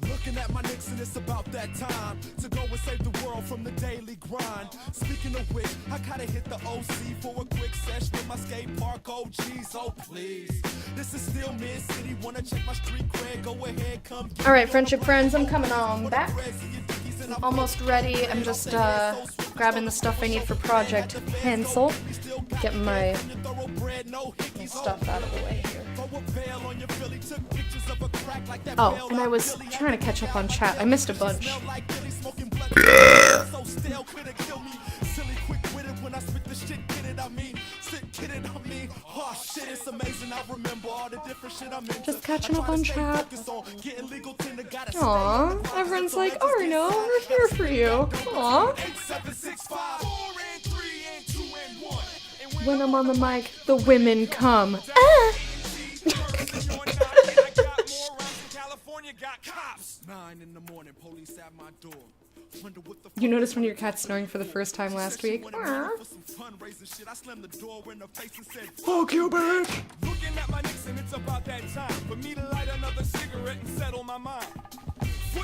Looking at my Knicks and it's about that time to go and save the world from the daily grind. Speaking of which, I gotta hit the OC for a quick sesh with my skate park OGs. Oh please, this is still Mid City. Wanna check my street cred? Go ahead, come. All right, friendship friends, I'm coming on back. Almost ready. I'm just grabbing the stuff I need for Project Pencil. Getting my stuff out of the way here. Oh, and I was trying to catch up on chat. I missed a bunch. Just catching up on chat. Aww, everyone's like, oh no, we're here for you. Aww. When I'm on the mic, the women come. Ah! You noticed one of your cats snoring for the first time last week? Aww. Fuck you, bitch! Looking at my Knicks and it's about that time for me to light another cigarette and settle my mind.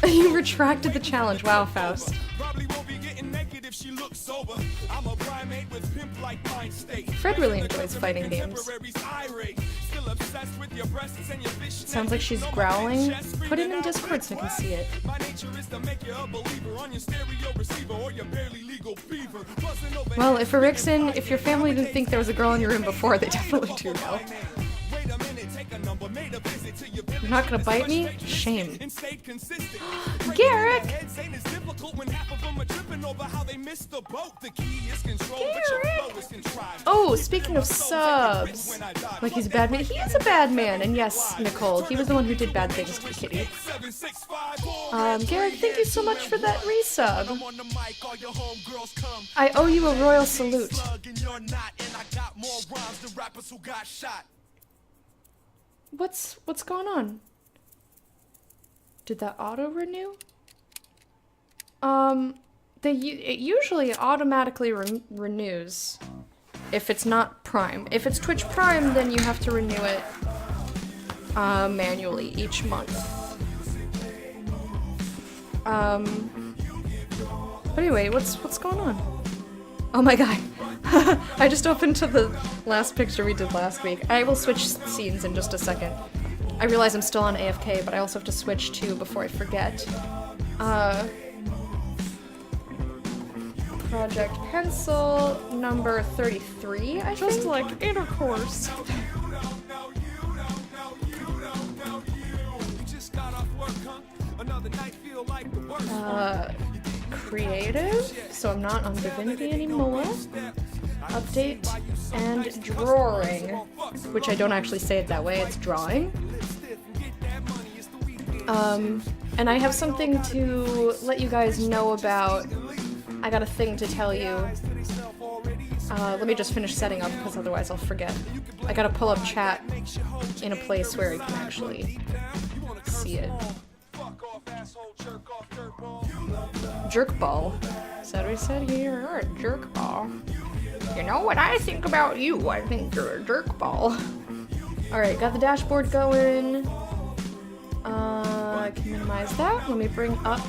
You retracted the challenge. Wow, Faust. Probably won't be getting naked if she looks sober. I'm a primate with pimp like mind state. Fred really enjoys fighting games. Sounds like she's growling. Put it in Discord so I can see it. Well, if Erikson, if your family didn't think there was a girl in your room before, they definitely do now. You're not gonna bite me? Shame. Garrick! Garrick! Oh, speaking of subs. Like he's a bad man. He is a bad man. And yes, Nicole, he was the one who did bad things to Kitty. Garrick, thank you so much for that resub. I owe you a royal salute. What's going on? Did that auto renew? It usually automatically renews if it's not Prime. If it's Twitch Prime, then you have to renew it manually each month. But anyway, what's going on? Oh my god. I just opened to the last picture we did last week. I will switch scenes in just a second. I realize I'm still on AFK, but I also have to switch too before I forget. Project Pencil number 33, I think? Just like intercourse. Creative, so I'm not on Divinity anymore. Update and drawing, which I don't actually say it that way, it's drawing. And I have something to let you guys know about. I got a thing to tell you. Let me just finish setting up because otherwise I'll forget. I gotta pull up chat in a place where I can actually see it. Jerkball. Is that what he said here? You're a jerkball. You know what I think about you? I think you're a jerkball. Alright, got the dashboard going. I can minimize that. Let me bring up.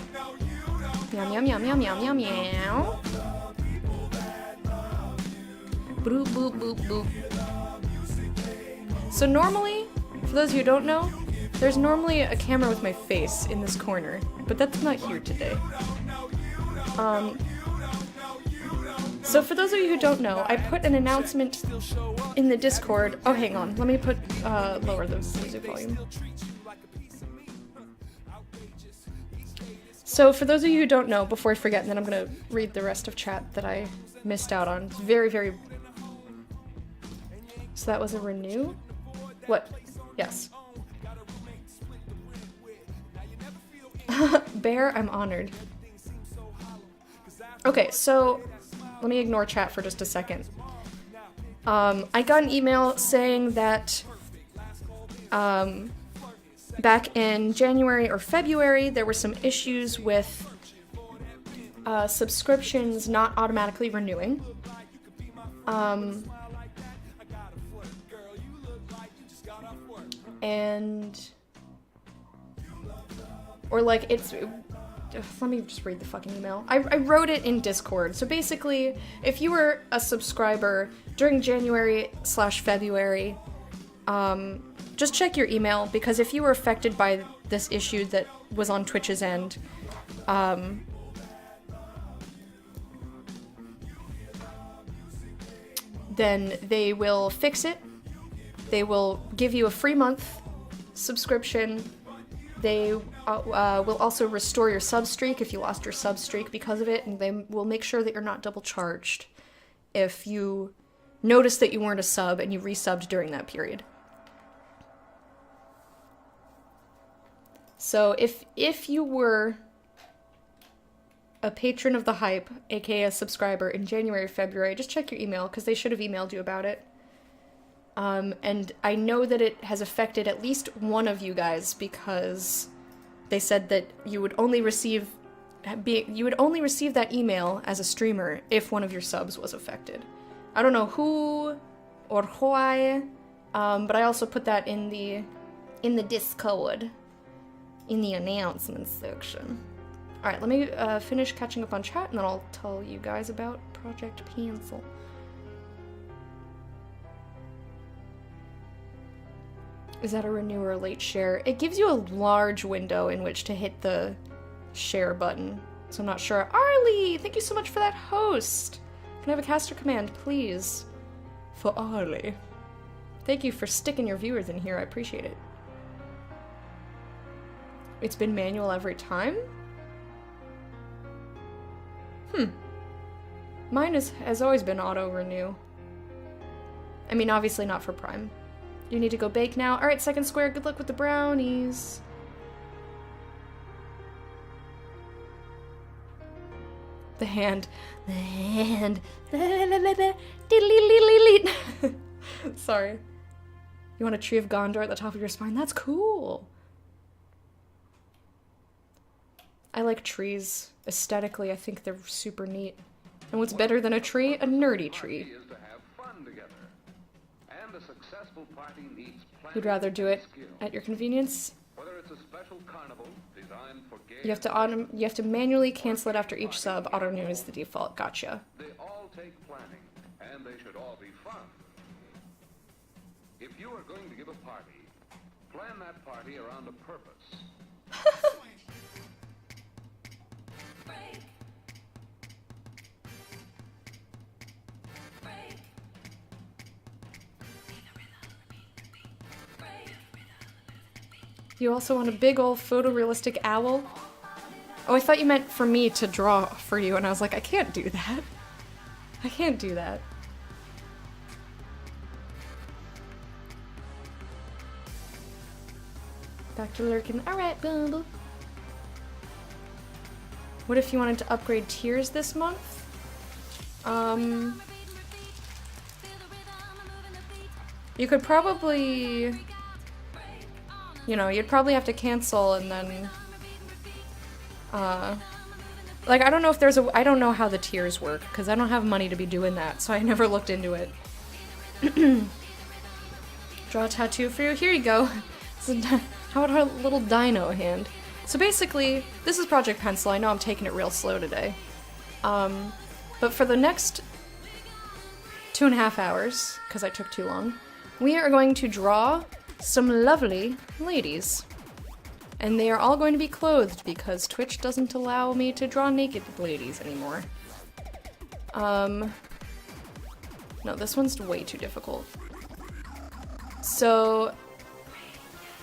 Yum yum yum yum yum yum yum. Boop boop boop boop. So normally, for those of you who don't know, there's normally a camera with my face in this corner, but that's not here today. So for those of you who don't know, I put an announcement in the Discord. Oh, hang on. Let me put, lower the music volume. So for those of you who don't know, before I forget, and then I'm gonna read the rest of chat that I missed out on. It's very, very... So that was a renew? What? Yes. Bear, I'm honored. Okay, so let me ignore chat for just a second. I got an email saying that back in January or February there were some issues with subscriptions not automatically renewing. And Or like let me just read the fucking email. I wrote it in Discord. So basically, if you were a subscriber during January/February, just check your email, because if you were affected by this issue that was on Twitch's end, then they will fix it. They will give you a free month subscription. They will also restore your sub streak if you lost your sub streak because of it, and they will make sure that you're not double charged if you notice that you weren't a sub and you resubbed during that period. So if you were a patron of the hype, aka a subscriber, in January or February, just check your email, because they should have emailed you about it. And I know that it has affected at least one of you guys, because they said that you would only receive that email as a streamer if one of your subs was affected. I don't know who or why, but I also put that in the Discord, in the announcements section. Alright, let me finish catching up on chat, and then I'll tell you guys about Project Pencil. Is that a renew or a late share? It gives you a large window in which to hit the share button, so I'm not sure. Arlie, thank you so much for that host. Can I have a caster command, please? For Arlie. Thank you for sticking your viewers in here, I appreciate it. It's been manual every time? Mine has always been auto-renew. I mean, obviously not for Prime. You need to go bake now. Alright, Second Square, good luck with the brownies. The hand. Sorry. You want a tree of Gondor at the top of your spine? That's cool. I like trees. Aesthetically, I think they're super neat. And what's better than a tree? A nerdy tree. You'd rather do it at your convenience? You have to manually cancel it after each sub. Auto renew is the default. Gotcha. They all take planning, and they should all be fun. If you are going to give a party, plan that party around a purpose. You also want a big old photorealistic owl? Oh, I thought you meant for me to draw for you, and I was like, I can't do that. I can't do that. Back to lurking. Alright, Bumble. What if you wanted to upgrade tiers this month? You could probably... You know, you'd probably have to cancel and then... like, I don't know if there's a... I don't know how the tiers work, because I don't have money to be doing that, so I never looked into it. Draw a tattoo for you? Here you go. How about her little dino hand? So basically, this is Project Pencil. I know I'm taking it real slow today. But for the next 2.5 hours, because I took too long, we are going to draw some lovely ladies. And they are all going to be clothed because Twitch doesn't allow me to draw naked ladies anymore. No, this one's way too difficult. So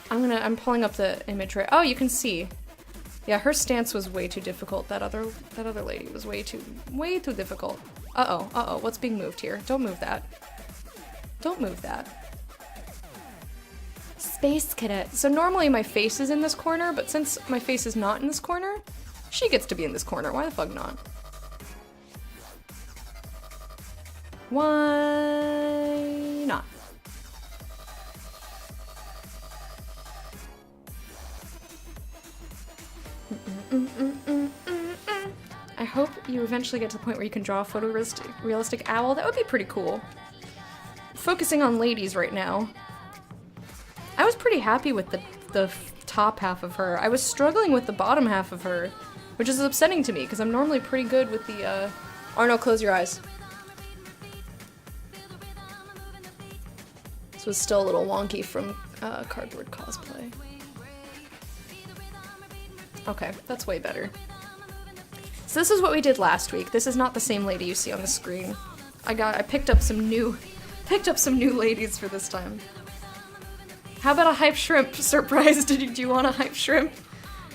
I'm pulling up the image right. Oh, you can see. Yeah, her stance was way too difficult. That other lady was way too difficult. Uh-oh, what's being moved here? Don't move that. Don't move that. Space Cadet. So normally my face is in this corner, but since my face is not in this corner, she gets to be in this corner. Why the fuck not? Why not? I hope you eventually get to the point where you can draw a photorealistic owl. That would be pretty cool. Focusing on ladies right now. I was pretty happy with the top half of her. I was struggling with the bottom half of her, which is upsetting to me because I'm normally pretty good with the, Arno, close your eyes. This was still a little wonky from Cardboard Cosplay. Okay, that's way better. So this is what we did last week. This is not the same lady you see on the screen. I picked up some new ladies for this time. How about a hype shrimp surprise? Do you want a hype shrimp?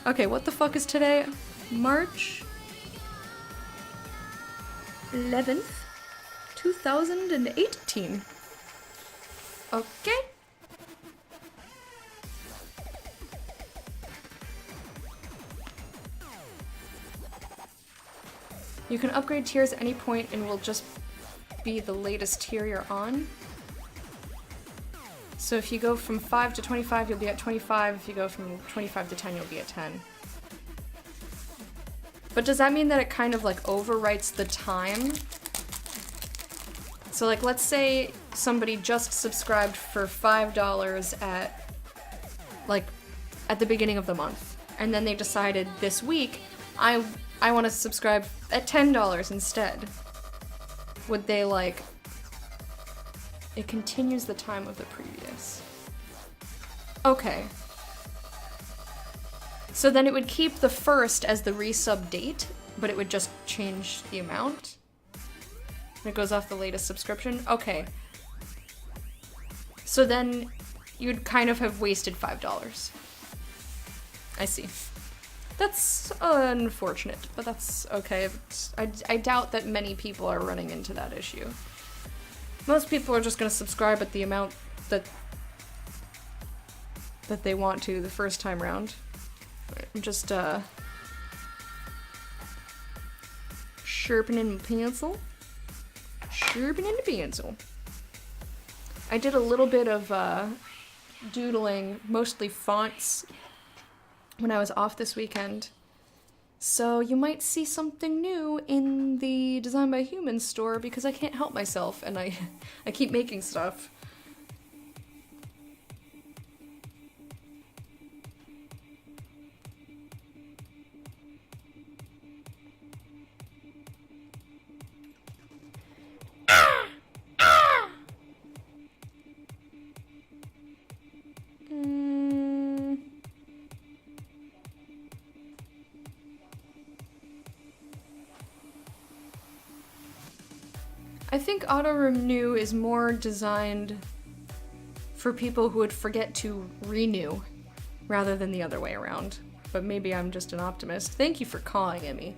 Okay, what the fuck is today? March 11th, 2018. Okay. You can upgrade tiers at any point and will just be the latest tier you're on. So if you go from 5 to 25, you'll be at 25. If you go from 25 to 10, you'll be at 10. But does that mean that it kind of like overwrites the time? So like, let's say somebody just subscribed for $5 at, like, at the beginning of the month. And then they decided this week, I want to subscribe at $10 instead. Would they, like... It continues the time of the previous. Okay. So then it would keep the first as the resub date, but it would just change the amount. And it goes off the latest subscription. Okay. So then you'd kind of have wasted $5. I see. That's unfortunate, but that's okay. I doubt that many people are running into that issue. Most people are just gonna subscribe at the amount that they want to the first time round. I'm just sharpening the pencil. Sharpening the pencil. I did a little bit of doodling, mostly fonts, when I was off this weekend. So you might see something new in the Design by Humans store because I can't help myself and I keep making stuff. I think auto-renew is more designed for people who would forget to renew rather than the other way around. But maybe I'm just an optimist. Thank you for calling, Emmy.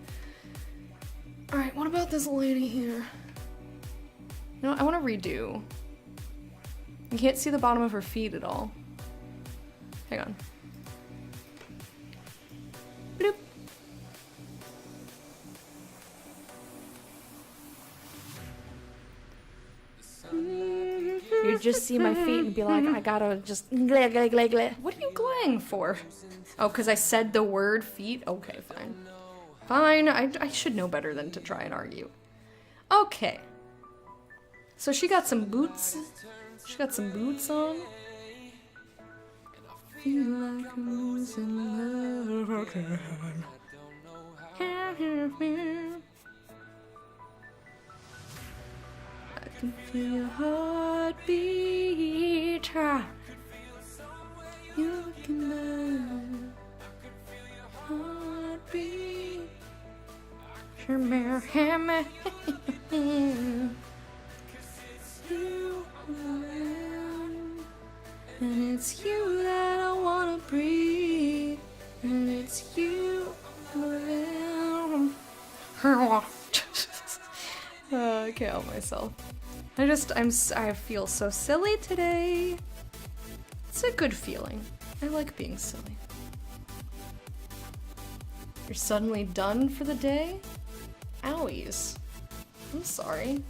Alright, what about this lady here? No, I want to redo. You can't see the bottom of her feet at all. Hang on. Bloop. You'd just see my feet and be like, I gotta just gleh, gleh, gleh, gleh. What are you glaying for? Oh, because I said the word feet? Okay, fine. Fine, I should know better than to try and argue. Okay. So she got some boots. She got some boots on. Feel like I'm losing love again. I can feel your heartbeat. You're looking at heartbeat. And it's you that I wanna breathe. And it's you. I can't help myself. I feel so silly today. It's a good feeling. I like being silly. You're suddenly done for the day? Owies. I'm sorry.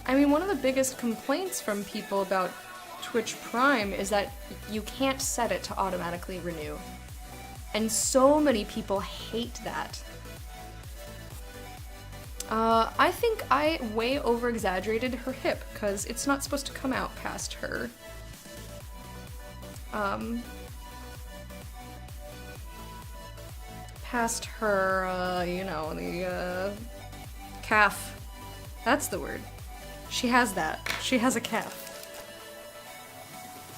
I mean, one of the biggest complaints from people about Twitch Prime is that you can't set it to automatically renew. And so many people hate that. I think I way over-exaggerated her hip, because it's not supposed to come out past her. Past her, you know, the, calf. That's the word. She has that. She has a calf.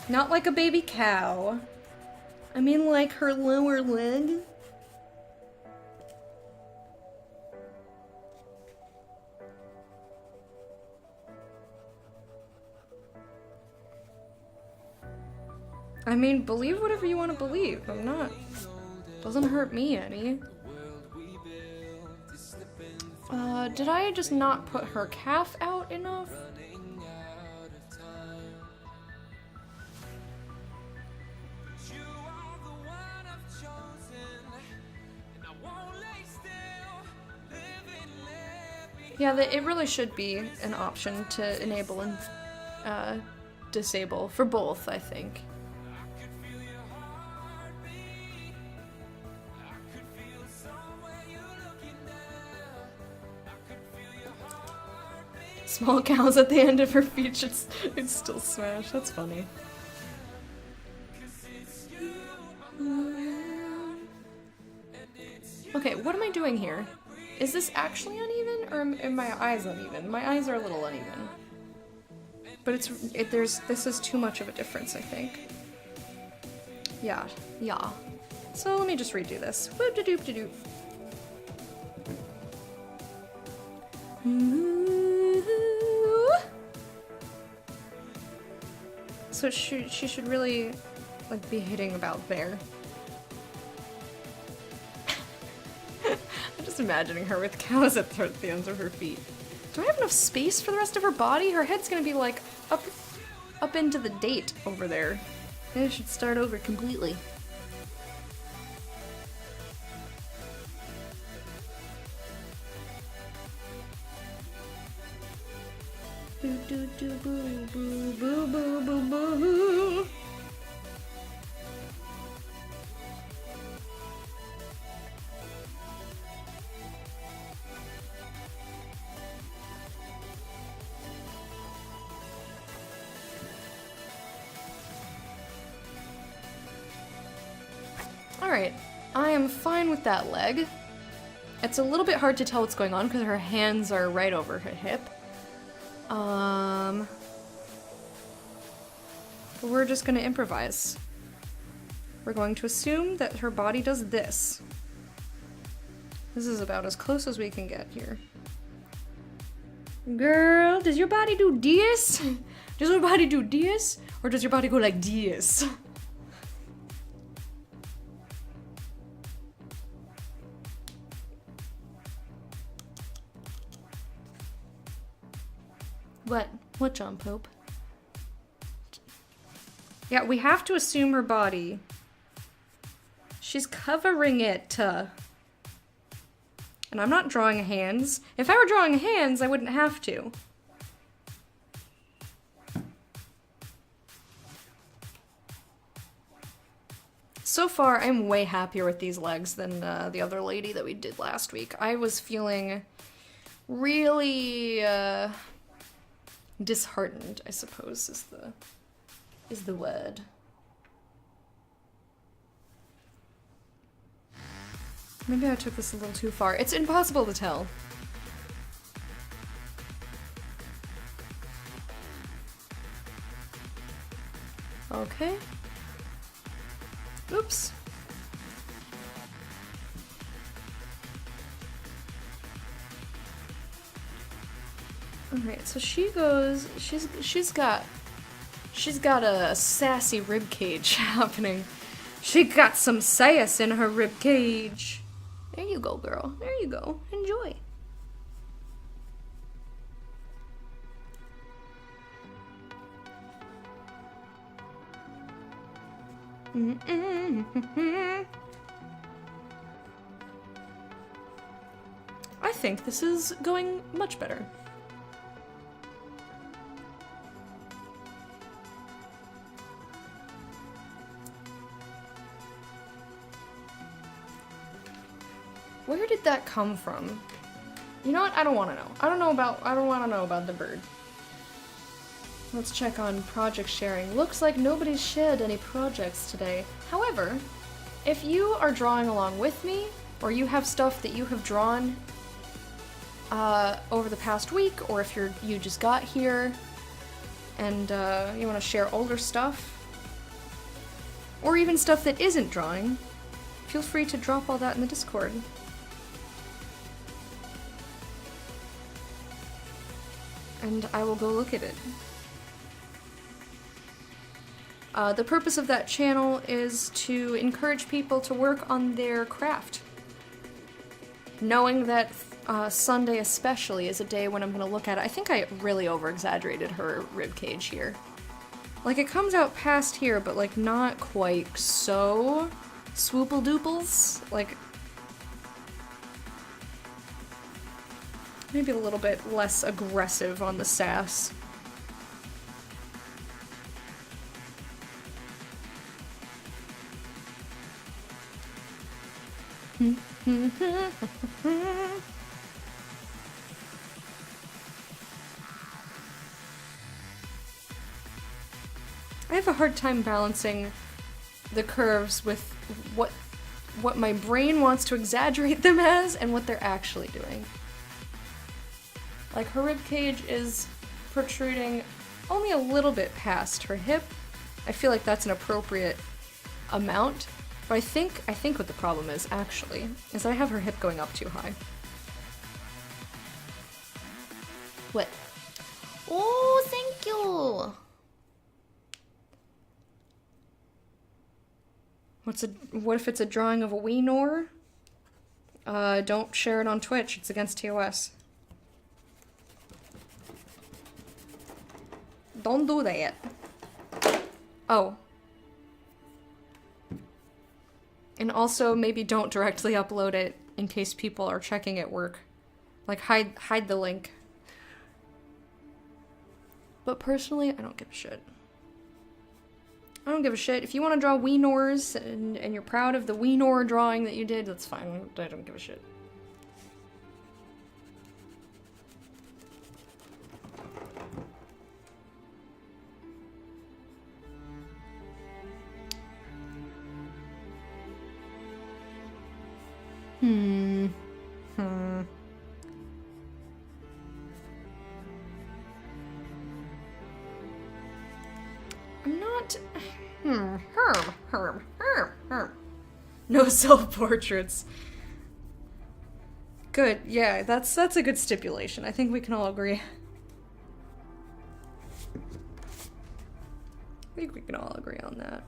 Not like a baby cow. I mean like her lower leg. I mean, believe whatever you want to believe. I'm not... Doesn't hurt me any. Did I just not put her calf out enough? Yeah, it really should be an option to enable and disable for both, I think. Small cows at the end of her feet, it's still smashed. That's funny. Okay, what am I doing here? Is this actually uneven, or are my eyes uneven? My eyes are a little uneven. But this is too much of a difference, I think. Yeah. So let me just redo this. Whoop-de-doop-de-doop. So she should really, like, be hitting about there. I'm just imagining her with cows at the ends of her feet. Do I have enough space for the rest of her body? Her head's gonna be, like, up into the date over there. Maybe I should start over completely. Boo doo doo boo boo boo boo boo boo. Alright, I am fine with that leg. It's a little bit hard to tell what's going on because her hands are right over her hip. But we're just gonna improvise. We're going to assume that her body does this. This is about as close as we can get here. Girl, does your body do this? Does your body do this? Or does your body go like this? What, John Pope? Yeah, we have to assume her body. She's covering it. And I'm not drawing hands. If I were drawing hands, I wouldn't have to. So far, I'm way happier with these legs than the other lady that we did last week. I was feeling really disheartened, I suppose, is the word. Maybe I took this a little too far. It's impossible to tell. Okay. Oops. Alright, so she goes, she's got a sassy rib cage happening. She got some sass in her rib cage. There you go, girl. There you go. Enjoy. I think this is going much better. Where did that come from? You know what? I don't want to know. I don't want to know about the bird. Let's check on project sharing. Looks like nobody's shared any projects today. However, if you are drawing along with me, or you have stuff that you have drawn over the past week, or if you just got here and you want to share older stuff, or even stuff that isn't drawing, feel free to drop all that in the Discord. And I will go look at it. The purpose of that channel is to encourage people to work on their craft. Knowing that Sunday especially is a day when I'm gonna look at it. I think I really over-exaggerated her ribcage here. Like, it comes out past here, but like not quite so swoople-dooples. Like, maybe a little bit less aggressive on the sass. I have a hard time balancing the curves with what my brain wants to exaggerate them as and what they're actually doing. Like, her ribcage is protruding only a little bit past her hip. I feel like that's an appropriate amount. But I think what the problem is, actually, is I have her hip going up too high. What? Oh, thank you! What if it's a drawing of a Weenor? Don't share it on Twitch, it's against TOS. Don't do that. Oh. And also, maybe don't directly upload it in case people are checking at work. Like, hide the link. But personally, I don't give a shit. I don't give a shit. If you want to draw Weenors and you're proud of the Weenor drawing that you did, that's fine. I don't give a shit. I'm not... No self-portraits. Good, yeah, that's a good stipulation. I think we can all agree. I think we can all agree on that.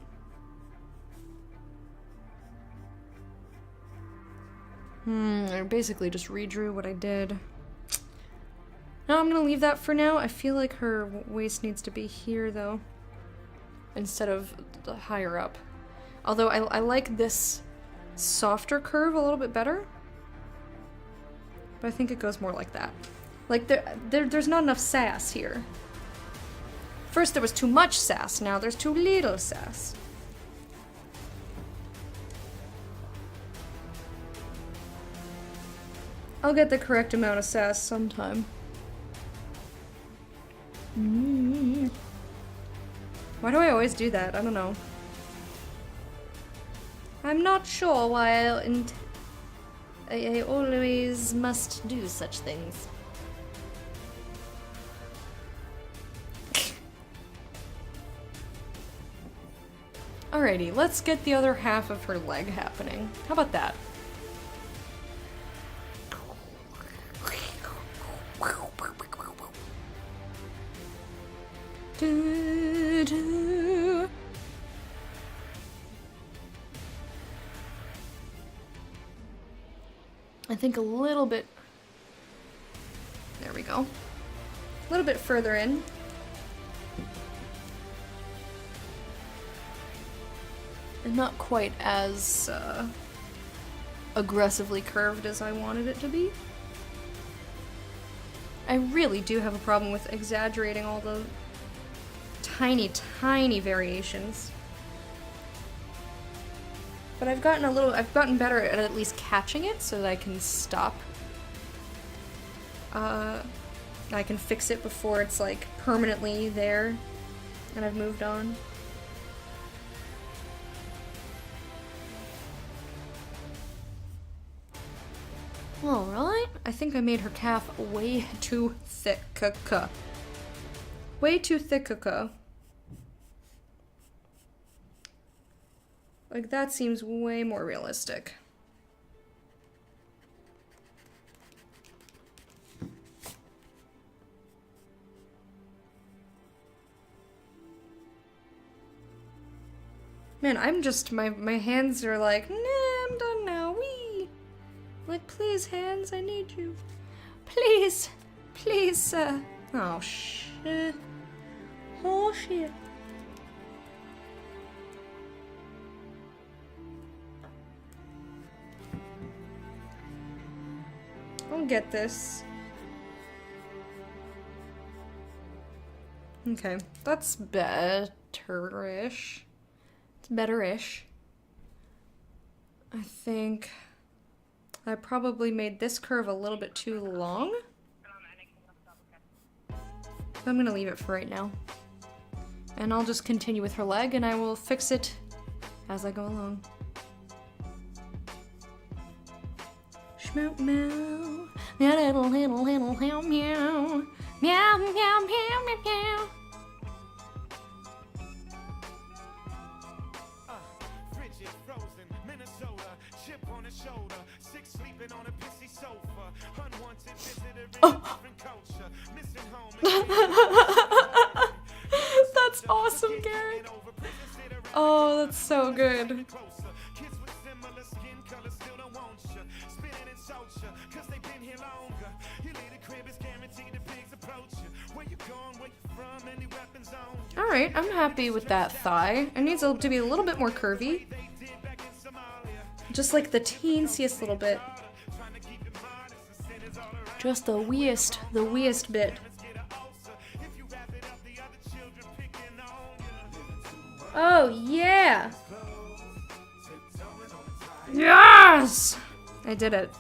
I basically just redrew what I did. No, I'm gonna leave that for now. I feel like her waist needs to be here, though. Instead of the higher up. Although I like this softer curve a little bit better. But I think it goes more like that. Like, there's not enough sass here. First there was too much sass, now there's too little sass. I'll get the correct amount of sass sometime. Why do I always do that? I don't know. I'm not sure why I always must do such things. Alrighty, let's get the other half of her leg happening. How about that? I think a little bit, there we go, a little bit further in. And not quite as aggressively curved as I wanted it to be. I really do have a problem with exaggerating all the tiny, tiny variations. But I've gotten better at least catching it so that I can stop I can fix it before it's like permanently there and I've moved on. Alright, I think I made her calf way too thick. Way too thick. Like, that seems way more realistic. Man, I'm just, my hands are like, nah, I'm done now, wee. Like, please, hands, I need you. Please, please, oh, shit. Oh, shit. I'll get this. Okay, that's better-ish. It's better-ish. I think I probably made this curve a little bit too long. So I'm gonna leave it for right now. And I'll just continue with her leg and I will fix it as I go along. Shmout meow. Meow little meow meow. Meow meow meow meow meow. Frigid, frozen, Minnesota, chip on the shoulder, six sleeping on a pissy sofa, unwanted visitor in a different culture, missing home. That's awesome, Garrett. Oh, that's so good. Kids with similar skin color still don't want you. Spinning in culture, cause they've been here longer. You leave the crib is guaranteed the pigs approach you. Where you going, where you from, any weapons on you. Alright, I'm happy with that thigh. It needs to be a little bit more curvy. Just like the teensiest little bit. Just the weest bit. Oh, yeah! Yes! I did it.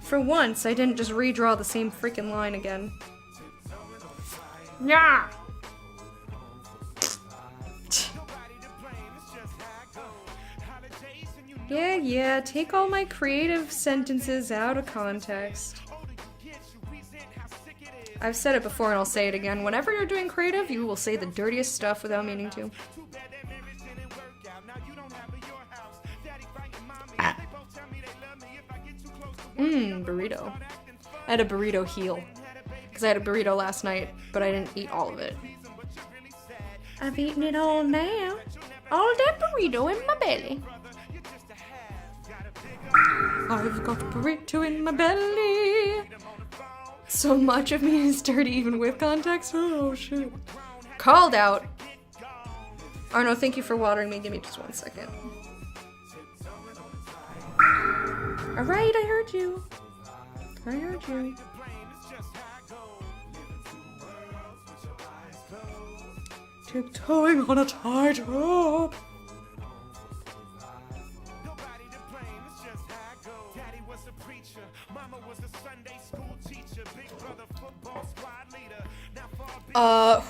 For once, I didn't just redraw the same freaking line again. Yeah! Yeah, take all my creative sentences out of context. I've said it before and I'll say it again. Whenever you're doing creative, you will say the dirtiest stuff without meaning to. Burrito. I had a burrito heel. Because I had a burrito last night, but I didn't eat all of it. I've eaten it all now. All that burrito in my belly. I've got burrito in my belly. So much of me is dirty even with context. Oh shit. Called out. Arno, thank you for watering me. Give me just 1 second. Alright, I heard you. I heard you. Tiptoeing on a tightrope.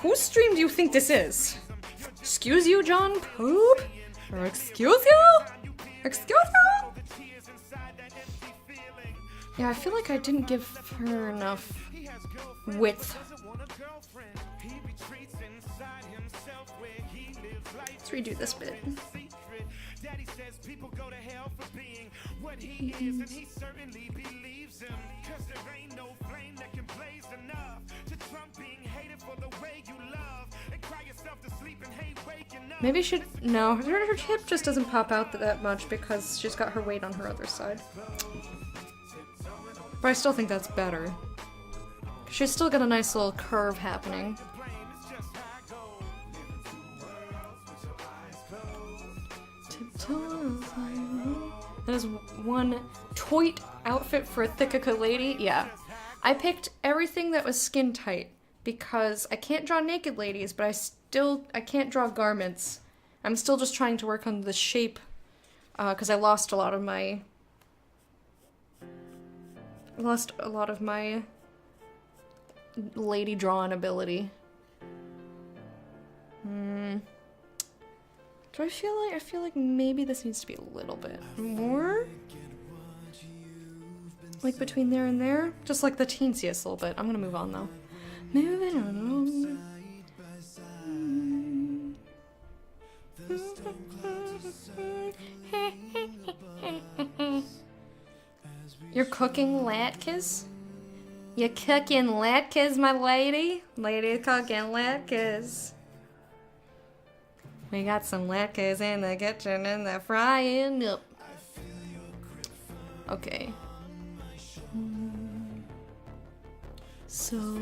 Whose stream do you think this is? Excuse you, John Poop? Or excuse you? Excuse you? Yeah, I feel like I didn't give her enough width. Let's redo this bit. Daddy says people go to hell for being what he is, and he certainly believes him. Cause there ain't no flame that can blaze enough to Trump being hated for the way you love and cry yourself to sleep and hate waking up. Maybe she no, her hip just doesn't pop out that much because she's got her weight on her other side. But I still think that's better. She's still got a nice little curve happening. That is one toit outfit for a Thickica lady. Yeah. I picked everything that was skin tight because I can't draw naked ladies, but I can't draw garments. I'm still just trying to work on the shape because I lost a lot of my I lost a lot of my lady drawing ability. Do I feel like maybe this needs to be a little bit more? Like between there and there? Just like the teensiest little bit. I'm gonna move on though. Moving on. You're cooking latkes? You're cooking latkes, my lady? Lady cooking latkes. We got some latkes in the kitchen and they're frying up. Okay. So,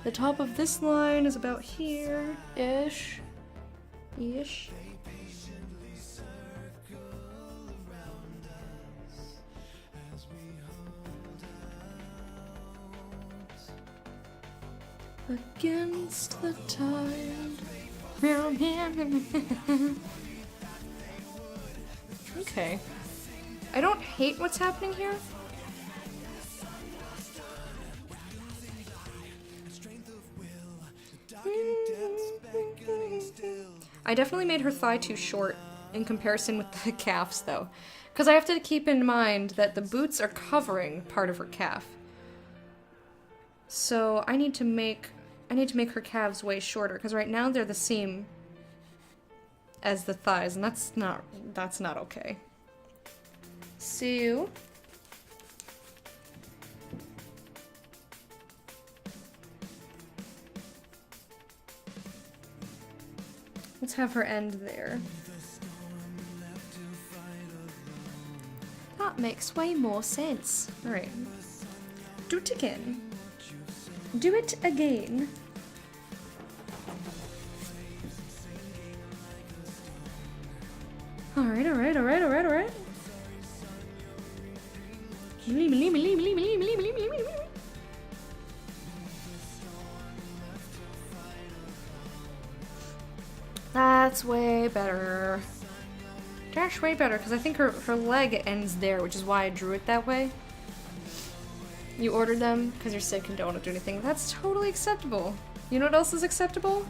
the top of this line is about here-ish. Ish. Against the tide. Okay. I don't hate what's happening here. I definitely made her thigh too short in comparison with the calves though. Because I have to keep in mind that the boots are covering part of her calf. So I need to make her calves way shorter, because right now they're the same as the thighs, and that's not okay. So let's have her end there. That makes way more sense. Alright. Do it again. Do it again. Alright, alright, alright, alright, alright. That's way better. That's way better, because I think her leg ends there, which is why I drew it that way. You ordered them because you're sick and don't want to do anything. That's totally acceptable. You know what else is acceptable?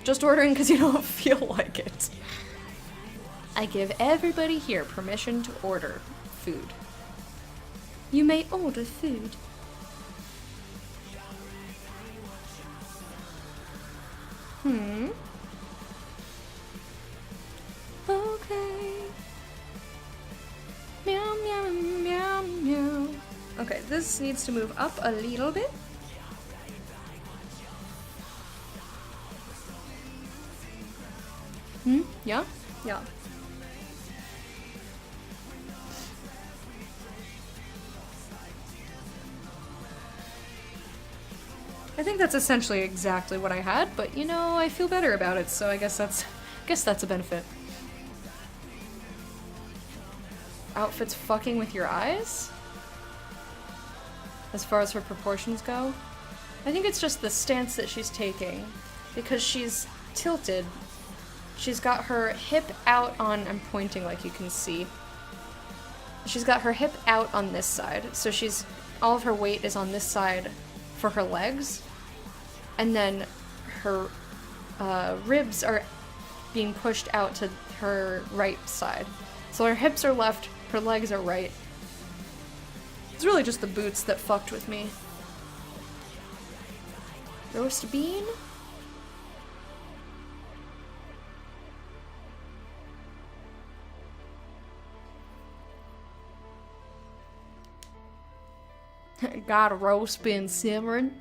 Just ordering because you don't feel like it. I give everybody here permission to order food. You may order food. Okay. Meow, meow, meow, meow. Okay, this needs to move up a little bit. Yeah? Yeah. I think that's essentially exactly what I had, but you know, I feel better about it, so I guess that's a benefit. Outfit's fucking with your eyes? As far as her proportions go? I think it's just the stance that she's taking. Because she's tilted. She's got her hip out on, I'm pointing like you can see. She's got her hip out on this side, so all of her weight is on this side for her legs. And then her ribs are being pushed out to her right side. So her hips are left, her legs are right. It's really just the boots that fucked with me. Roast bean? Got a roast bean simmering.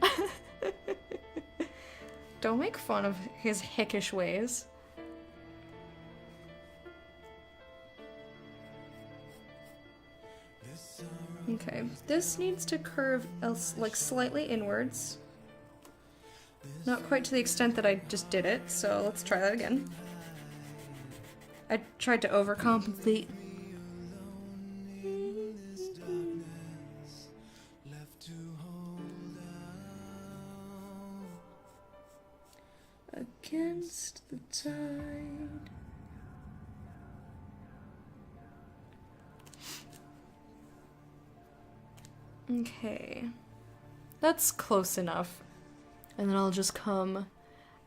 Don't make fun of his hickish ways. Okay, this needs to curve like slightly inwards. Not quite to the extent that I just did it, so let's try that again. I tried to overcompensate. Against the tide. Okay. That's close enough. And then I'll just come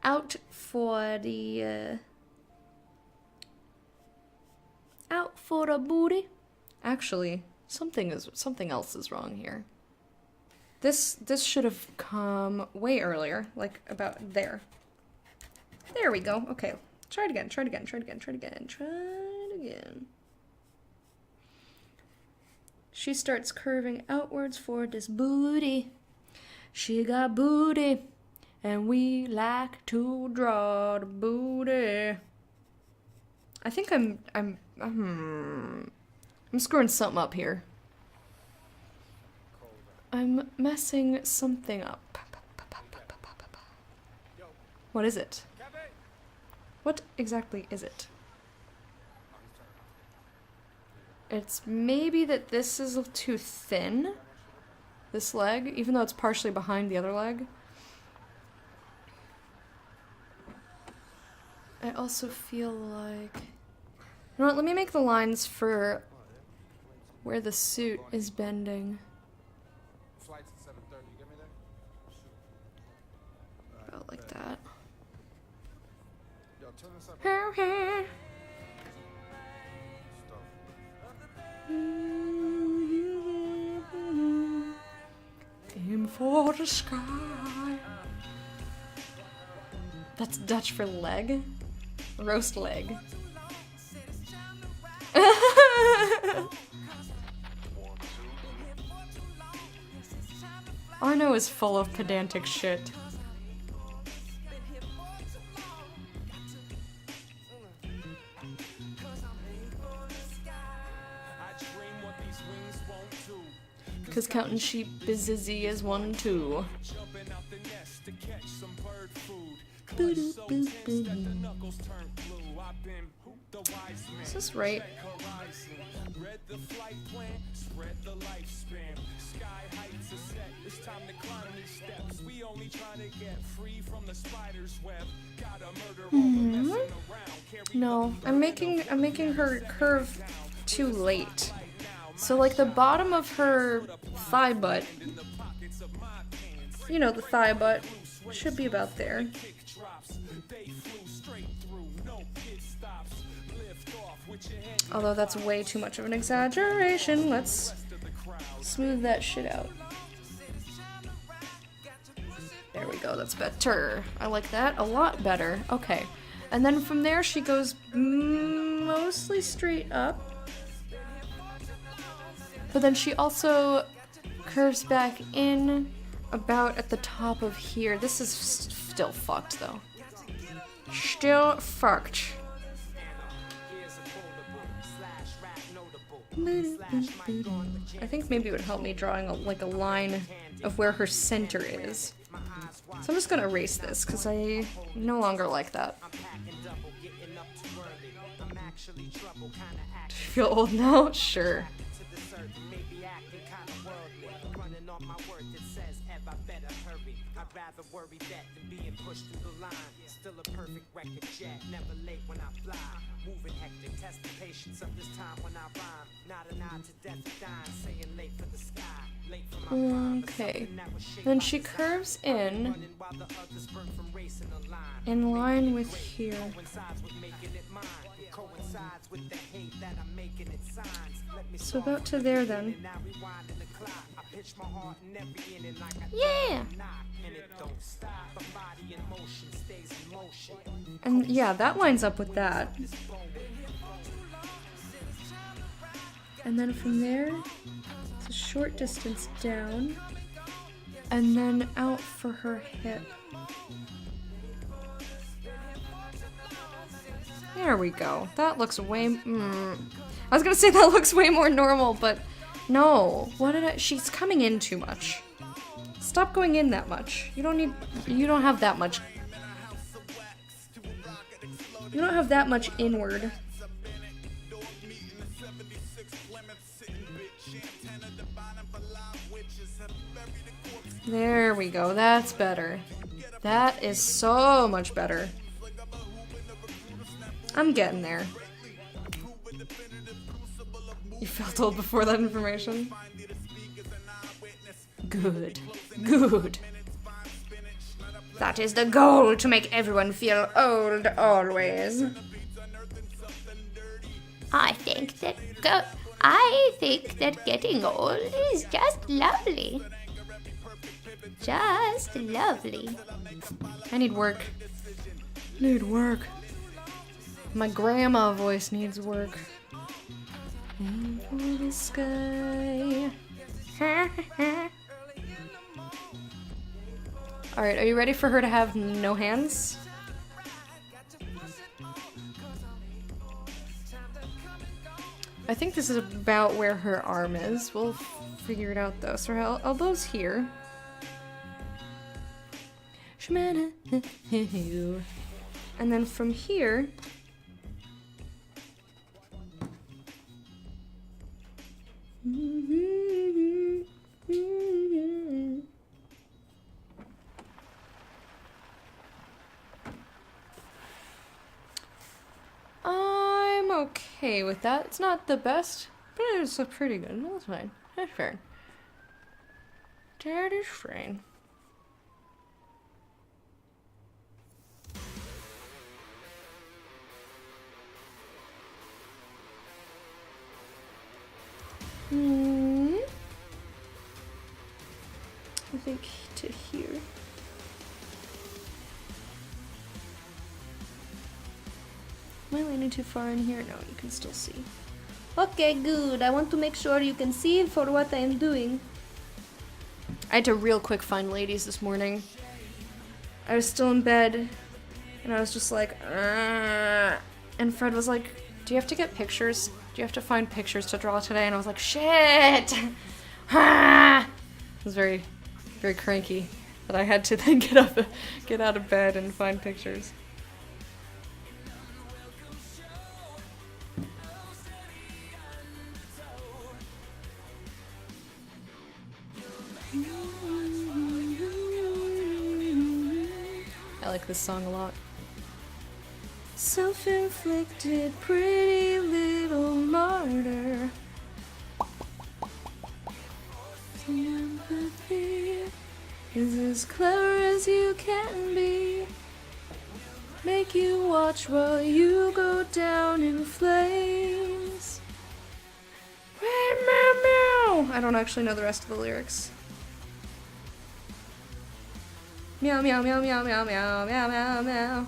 out for the booty. Actually, something else is wrong here. This should have come way earlier, like about there. There we go. Okay. Try it again. She starts curving outwards for this booty. She got booty, and we like to draw the booty. I think I'm screwing something up here. I'm messing something up. What is it? What exactly is it? It's maybe that this is too thin. This leg, even though it's partially behind the other leg. I also feel like... You know what, let me make the lines for where the suit is bending. Flight's at 7:30. You get me there? About like that. Yo, turn this up. Aim for the sky. That's Dutch for leg. Roast leg. Arno is full of pedantic shit. Cause counting sheep is is one too. Is this right? No, I'm making her curve too late. So like the bottom of her thigh butt, you know, the thigh butt should be about there. Although that's way too much of an exaggeration, let's smooth that shit out. There we go, that's better. I like that a lot better. Okay, and then from there she goes mostly straight up. But then she also curves back in about at the top of here. This is still fucked though. Still fucked. I think maybe it would help me drawing a line of where her center is. So I'm just gonna erase this because I no longer like that. Do you feel old now? Sure. Worry that than being pushed through the line. Still a perfect record jet, never late when I fly. Moving hectic, test the patience of this time when I rhyme. Not a nod to death or dying, saying late for the sky. Late for my prime. Okay. Then she curves in line with here. So about to there then. Yeah! And yeah, that lines up with that. And then from there, it's a short distance down. And then out for her hip. There we go. That looks way... I was gonna say that looks way more normal, but no. What did I... She's coming in too much. Stop going in that much. You don't have that much. You don't have that much inward. There we go. That's better. That is so much better. I'm getting there. You felt old before that information? Good. Good. That is the goal, to make everyone feel old always. I think that getting old is just lovely. Just lovely. I need work. Need work. My grandma voice needs work. Into the sky. Alright, are you ready for her to have no hands? I think this is about where her arm is. We'll figure it out though. So her elbow's here. And then from here... I'm okay with that. It's not the best, but it's pretty good. That's fine. That's fair. That is fine. I think to here. Am I leaning too far in here? No, you can still see. Okay, good. I want to make sure you can see for what I am doing. I had to real quick find ladies this morning. I was still in bed, and I was just like, Argh. And Fred was like, do you have to get pictures? Do you have to find pictures to draw today? And I was like, shit! I was very, very cranky that I had to then get out of bed and find pictures. I like this song a lot. Self-inflicted, pretty little martyr. Empathy is as clever as you can be. Make you watch while you go down in flames. Meow, meow, meow. I don't actually know the rest of the lyrics. Meow, meow, meow, meow, meow, meow, meow, meow, meow.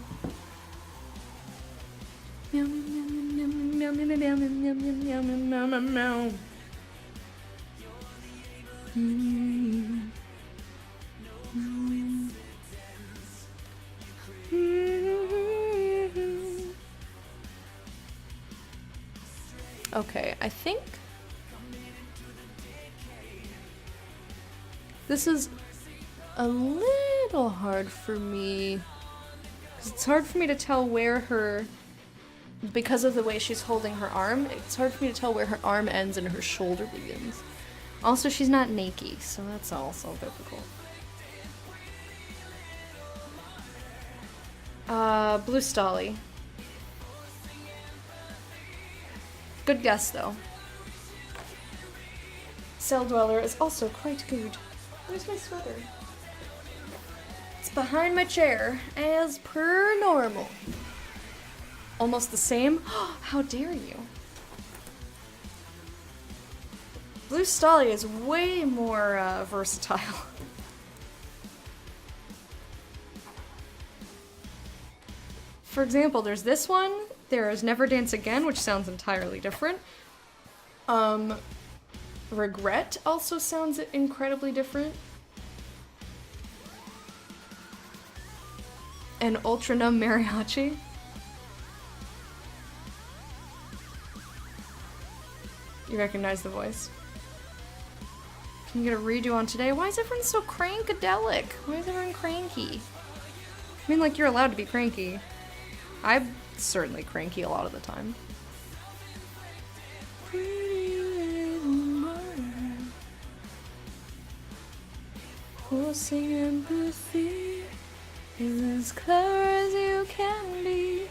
Meow, meow, meow, meow, meow, meow, meow, meow, meow, meow, meow. Okay, I think this is a little hard for me, because it's hard for me to tell where her, because of the way she's holding her arm, it's hard for me to tell where her arm ends and her shoulder begins. Also, she's not naked, so that's also difficult. Blue Stolly. Good guess, though. Cell Dweller is also quite good. Where's my sweater? It's behind my chair, as per normal. Almost the same? How dare you? Blue Stolly is way more versatile. For example, there's this one. There is Never Dance Again, which sounds entirely different. Regret also sounds incredibly different. And Ultra Numb Mariachi. You recognize the voice. Can you get a redo on today? Why is everyone so crankadelic? Why is everyone cranky? I mean, like, you're allowed to be cranky. I'm certainly cranky a lot of the time. Pretty little martyr, forcing empathy is as clever as you can be.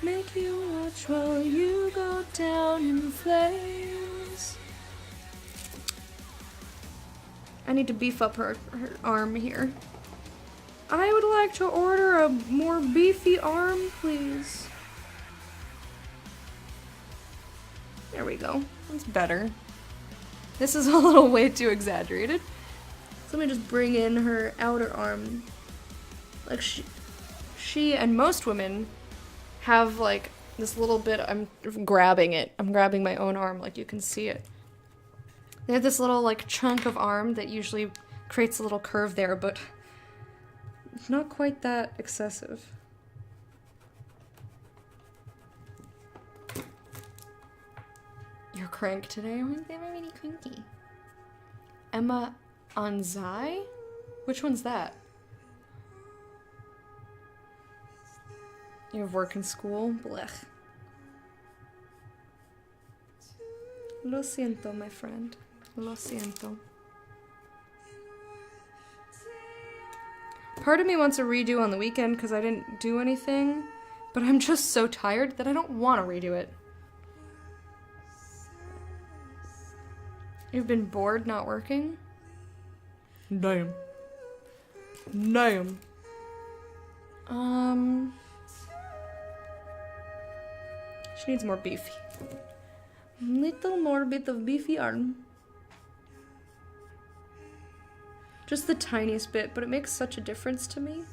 Make you watch while you go down in flames. I need to beef up her arm here. I would like to order a more beefy arm, please. There we go. That's better. This is a little way too exaggerated. So let me just bring in her outer arm. Like she and most women have like this little bit, I'm grabbing it. I'm grabbing my own arm, like you can see it. They have this little like chunk of arm that usually creates a little curve there, but it's not quite that excessive. You're crank today? Why are they really cranky? Emma Anzai? Which one's that? You have work and school? Blech. Lo siento, my friend. Lo siento. Part of me wants a redo on the weekend because I didn't do anything, but I'm just so tired that I don't want to redo it. You've been bored not working? Damn. Damn. She needs more beefy. Little more bit of beefy arm. Just the tiniest bit, but it makes such a difference to me.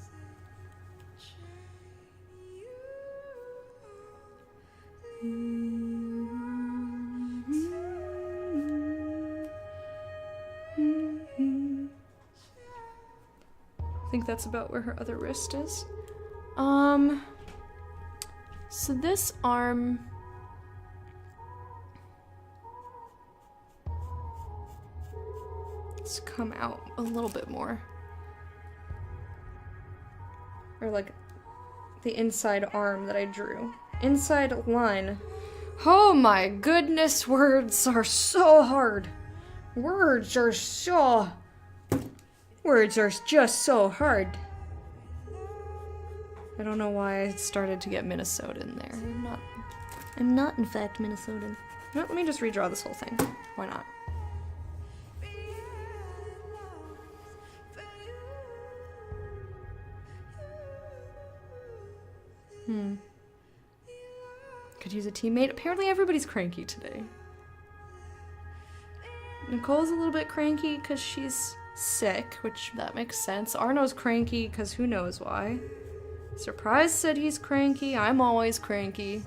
I think that's about where her other wrist is. So this arm... let's come out a little bit more. Or like the inside arm that I drew. Inside line. Oh my goodness, words are so hard. Words are just so hard. I don't know why I started to get Minnesotan there. I'm not in fact Minnesotan. No, let me just redraw this whole thing. Why not? Could use a teammate. Apparently everybody's cranky today. Nicole's a little bit cranky because she's sick, which that makes sense. Arno's cranky because who knows why. Surprise said he's cranky. I'm always cranky.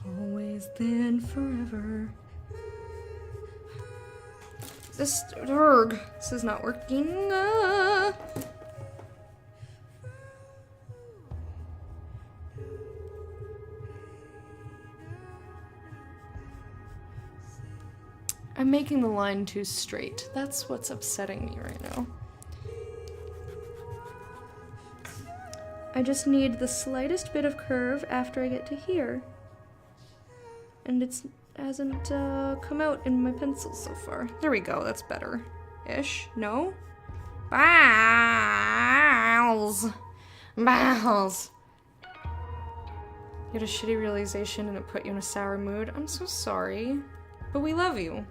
Always then forever. This is not working. I'm making the line too straight. That's what's upsetting me right now. I just need the slightest bit of curve after I get to here. And it hasn't come out in my pencil so far. There we go, that's better-ish. No? Balls! Balls! You had a shitty realization and it put you in a sour mood. I'm so sorry. But we love you.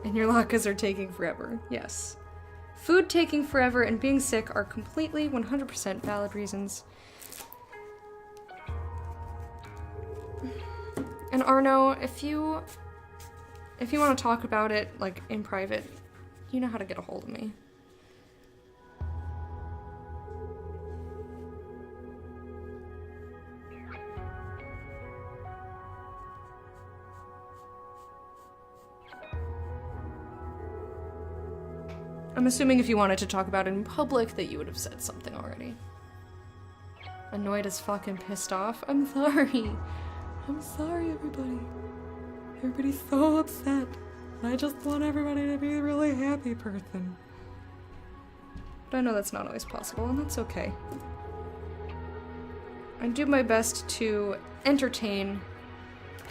And your latkes are taking forever. Yes. Food taking forever and being sick are completely 100% valid reasons. And Arno, if you want to talk about it, like, in private, you know how to get a hold of me. I'm assuming if you wanted to talk about it in public that you would have said something already. Annoyed as fuck and pissed off? I'm sorry. I'm sorry, everybody. Everybody's so upset. I just want everybody to be a really happy person. But I know that's not always possible, and that's okay. I do my best to entertain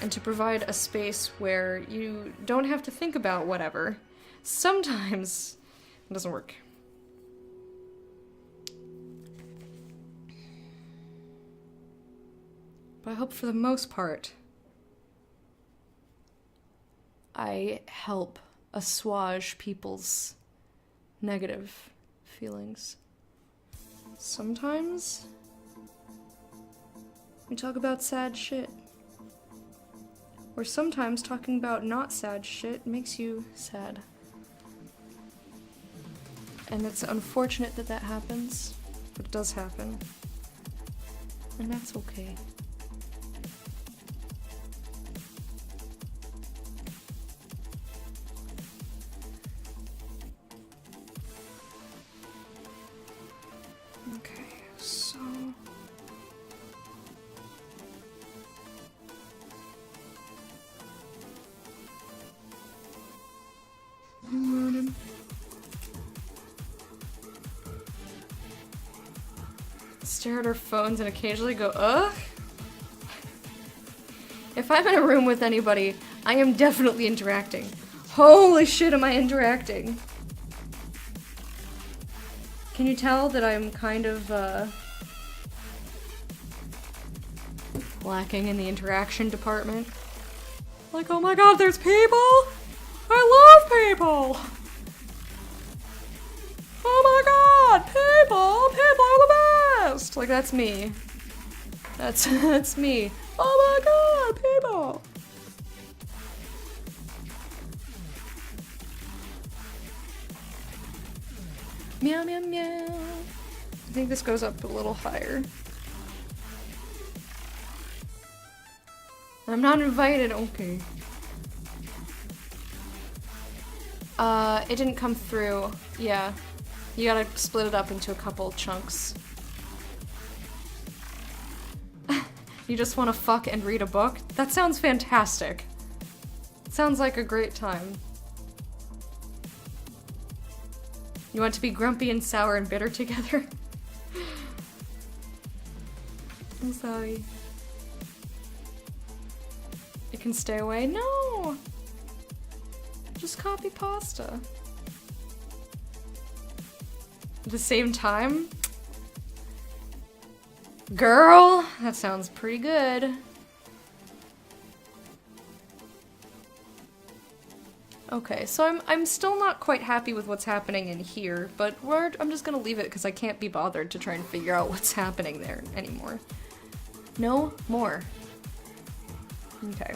and to provide a space where you don't have to think about whatever. Sometimes it doesn't work. But I hope for the most part, I help assuage people's negative feelings. Sometimes we talk about sad shit. Or sometimes talking about not sad shit makes you sad. And it's unfortunate that that happens, but it does happen. And that's okay. Okay, so... I'm running. Stare at our phones and occasionally go, ugh? If I'm in a room with anybody, I am definitely interacting. Holy shit, am I interacting? Can you tell that I'm kind of, lacking in the interaction department? Like, oh my god, there's people? I love people! Oh my god, people! People are the best! Like, that's me. That's me. Oh my god, people! Meow, meow, meow. I think this goes up a little higher. I'm not invited, okay. It didn't come through. Yeah. You gotta split it up into a couple chunks. You just wanna fuck and read a book? That sounds fantastic. Sounds like a great time. You want to be grumpy and sour and bitter together? I'm sorry. It can stay away? No! Just copy pasta. At the same time? Girl, that sounds pretty good. Okay, so I'm still not quite happy with what's happening in here, but I'm just gonna leave it because I can't be bothered to try and figure out what's happening there anymore. No more. Okay.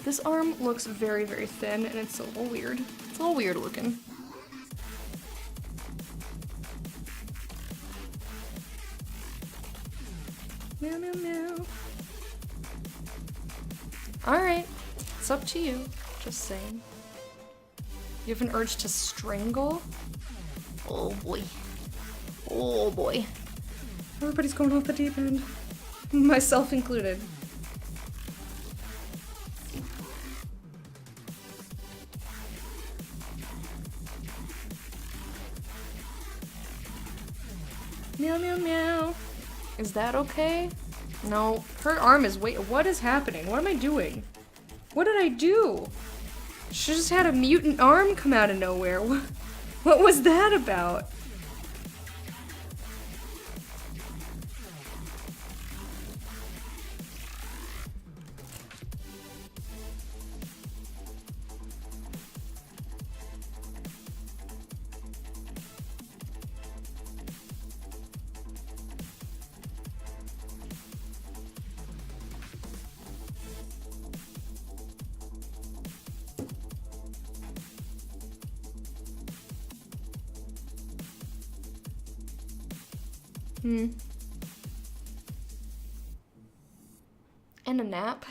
This arm looks very, very thin, and it's a little weird. It's a little weird looking. Meow, meow, meow. Alright, it's up to you. Just saying. You have an urge to strangle? Oh boy. Oh boy. Everybody's going off the deep end. Myself included. Meow, meow, meow. Is that okay? No, her arm is what is happening? What am I doing? What did I do? She just had a mutant arm come out of nowhere. What was that about? And a nap.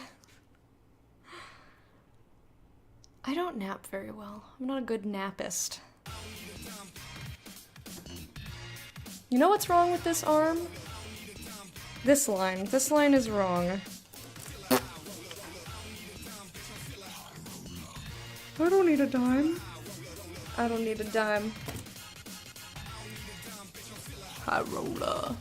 I don't nap very well. I'm not a good nappist. You know what's wrong with this arm? This line. This line is wrong. I don't need a dime. I don't need a dime. High roller.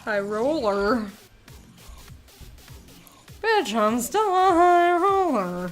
High roller. Bitch, I'm still a high roller.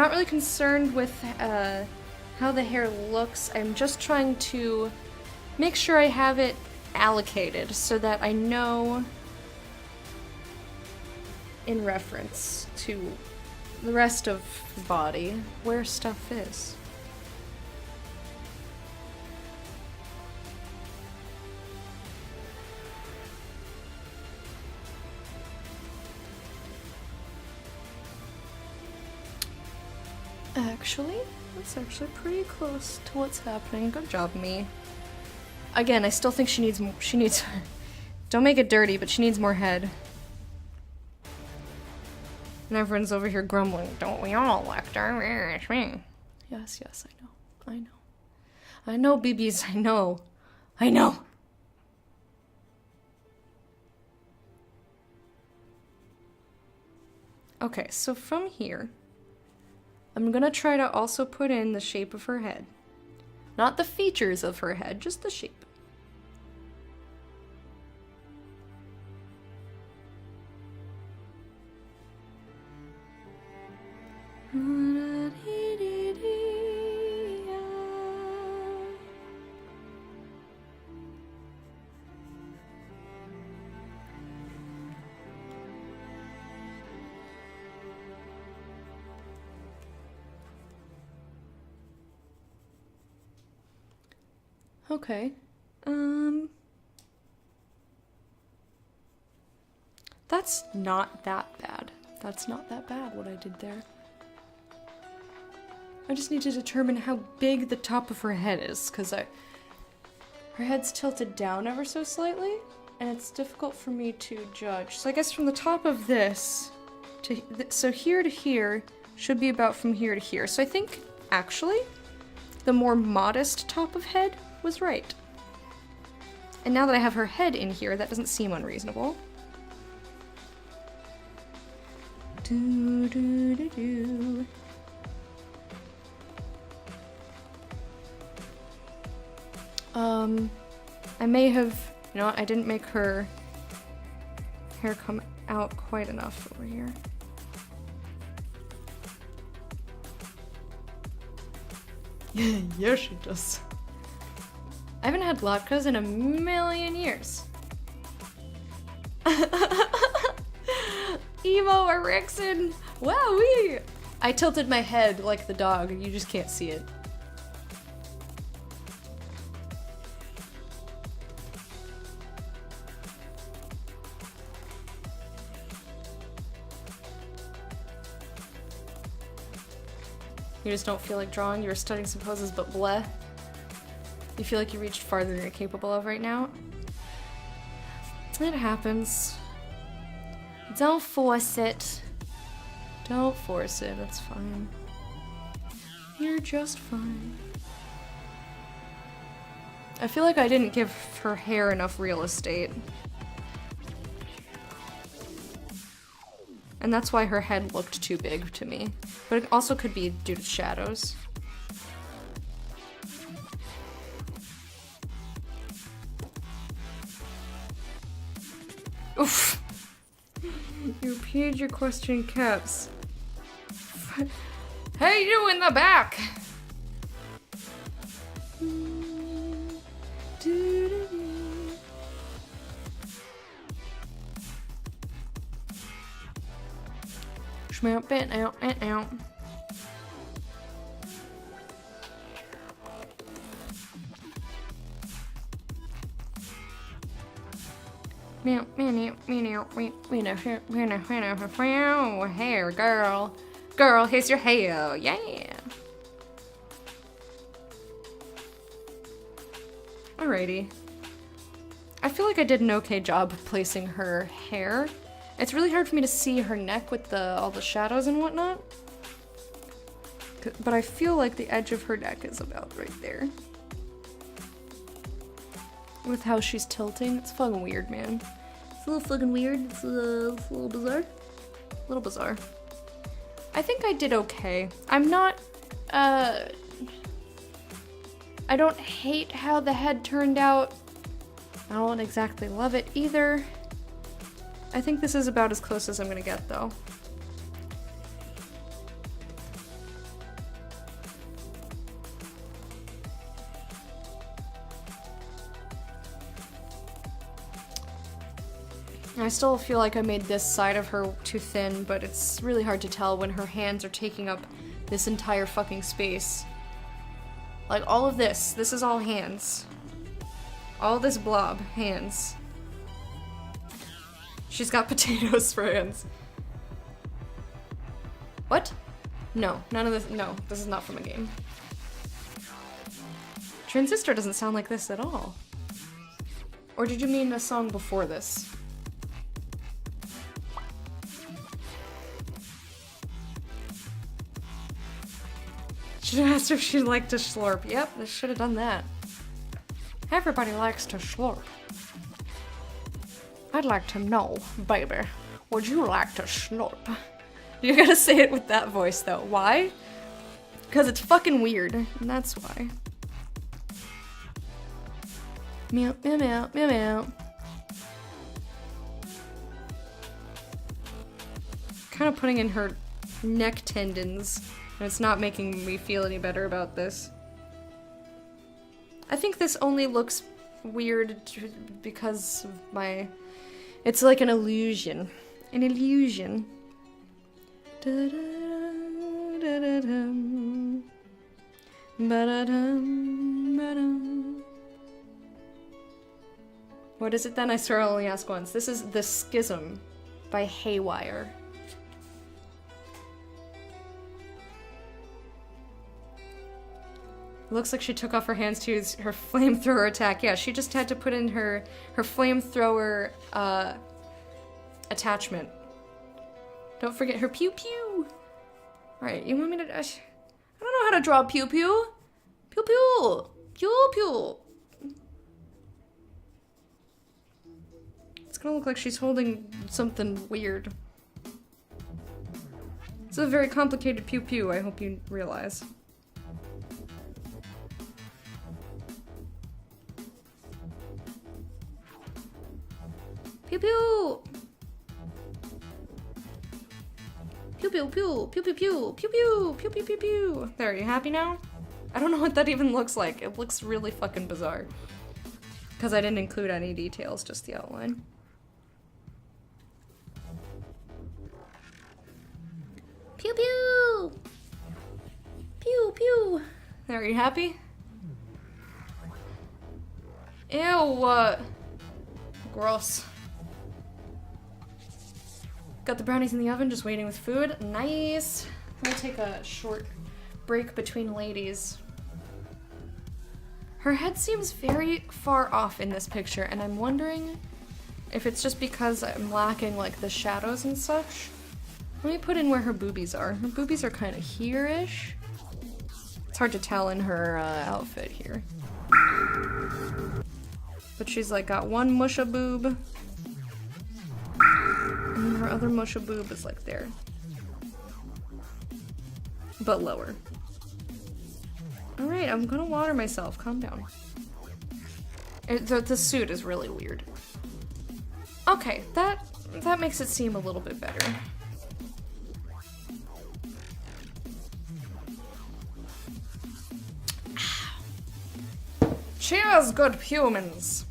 not really concerned with how the hair looks. I'm just trying to make sure I have it allocated so that I know in reference to the rest of the body where stuff is. Actually, that's actually pretty close to what's happening. Good job, me. Again, I still think she needs don't make it dirty, but she needs more head. And everyone's over here grumbling, don't we all, Lecter? Yes, yes, I know. I know, BBs, I know. Okay, so from here, I'm gonna try to also put in the shape of her head. Not the features of her head, just the shape. Okay. That's not that bad. That's not that bad what I did there. I just need to determine how big the top of her head is, because her head's tilted down ever so slightly, and it's difficult for me to judge. So I guess from the top of this to so here to here should be about from here to here. So I think actually the more modest top of head was right. And now that I have her head in here, that doesn't seem unreasonable. Do, do, do, do. I may have, you know, I didn't make her hair come out quite enough over here. Yeah, she does. I haven't had latkes in a million years. Emo Ericson! Wowee! I tilted my head like the dog, you just can't see it. You just don't feel like drawing, you were studying some poses, but bleh. You feel like you reached farther than you're capable of right now? It happens. Don't force it. Don't force it, it's fine. You're just fine. I feel like I didn't give her hair enough real estate. And that's why her head looked too big to me. But it also could be due to shadows. Oof. You repeated your question, Caps. Hey, you in the back! Schmount bit out and out. Hair, girl. Girl, here's your hair. Yeah. Alrighty. I feel like I did an okay job placing her hair. It's really hard for me to see her neck with all the shadows and whatnot. But I feel like the edge of her neck is about right there. With how she's tilting. It's fucking weird, man. It's a little fucking weird. It's a little bizarre. A little bizarre. I think I did okay. I'm not, I don't hate how the head turned out. I don't exactly love it either. I think this is about as close as I'm gonna get, though. I still feel like I made this side of her too thin, but it's really hard to tell when her hands are taking up this entire fucking space. Like, all of this is all hands. All this blob, hands. She's got potatoes for hands. What? No, none of this, no, this is not from a game. Transistor doesn't sound like this at all. Or did you mean a song before this? Should have asked her if she'd like to slurp. Yep, I should have done that. Everybody likes to slurp. I'd like to know, baby, would you like to slurp? You gotta say it with that voice though. Why? Because it's fucking weird, and that's why. Meow, meow, meow, meow, meow. Kind of putting in her neck tendons, and it's not making me feel any better about this. I think this only looks weird because of my... It's like an illusion. An illusion. Da-da-da-da-da-dum. Ba-da-dum, ba-dum. What is it then? I swear I'll only ask once. This is The Schism by Haywire. Looks like she took off her hands to use her flamethrower attack. Yeah, she just had to put in her flamethrower attachment. Don't forget her pew pew. Alright, you want me to... I don't know how to draw pew pew. Pew pew. Pew pew. It's gonna look like she's holding something weird. It's a very complicated pew pew, I hope you realize. Pew pew! Pew pew pew! Pew pew pew! Pew pew! Pew pew pew pew! There, are you happy now? I don't know what that even looks like. It looks really fucking bizarre. Because I didn't include any details, just the outline. Pew pew! Pew pew! There, are you happy? Ew! Gross. Got the brownies in the oven, just waiting with food. Nice. I'm gonna take a short break between ladies. Her head seems very far off in this picture, and I'm wondering if it's just because I'm lacking like the shadows and such. Let me put in where her boobies are. Her boobies are kind of here-ish. It's hard to tell in her outfit here. But she's like got one musha boob. And her other musha boob is like there. But lower. Alright, I'm gonna water myself. Calm down. The suit is really weird. Okay, that makes it seem a little bit better. Cheers, good humans!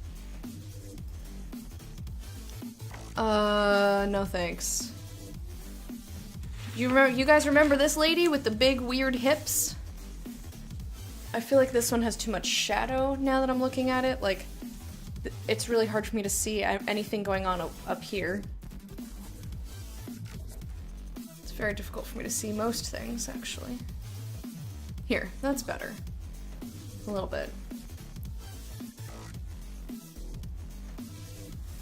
No thanks. You guys remember this lady with the big weird hips? I feel like this one has too much shadow now that I'm looking at it. Like, it's really hard for me to see anything going on up here. It's very difficult for me to see most things, actually. Here, that's better. A little bit.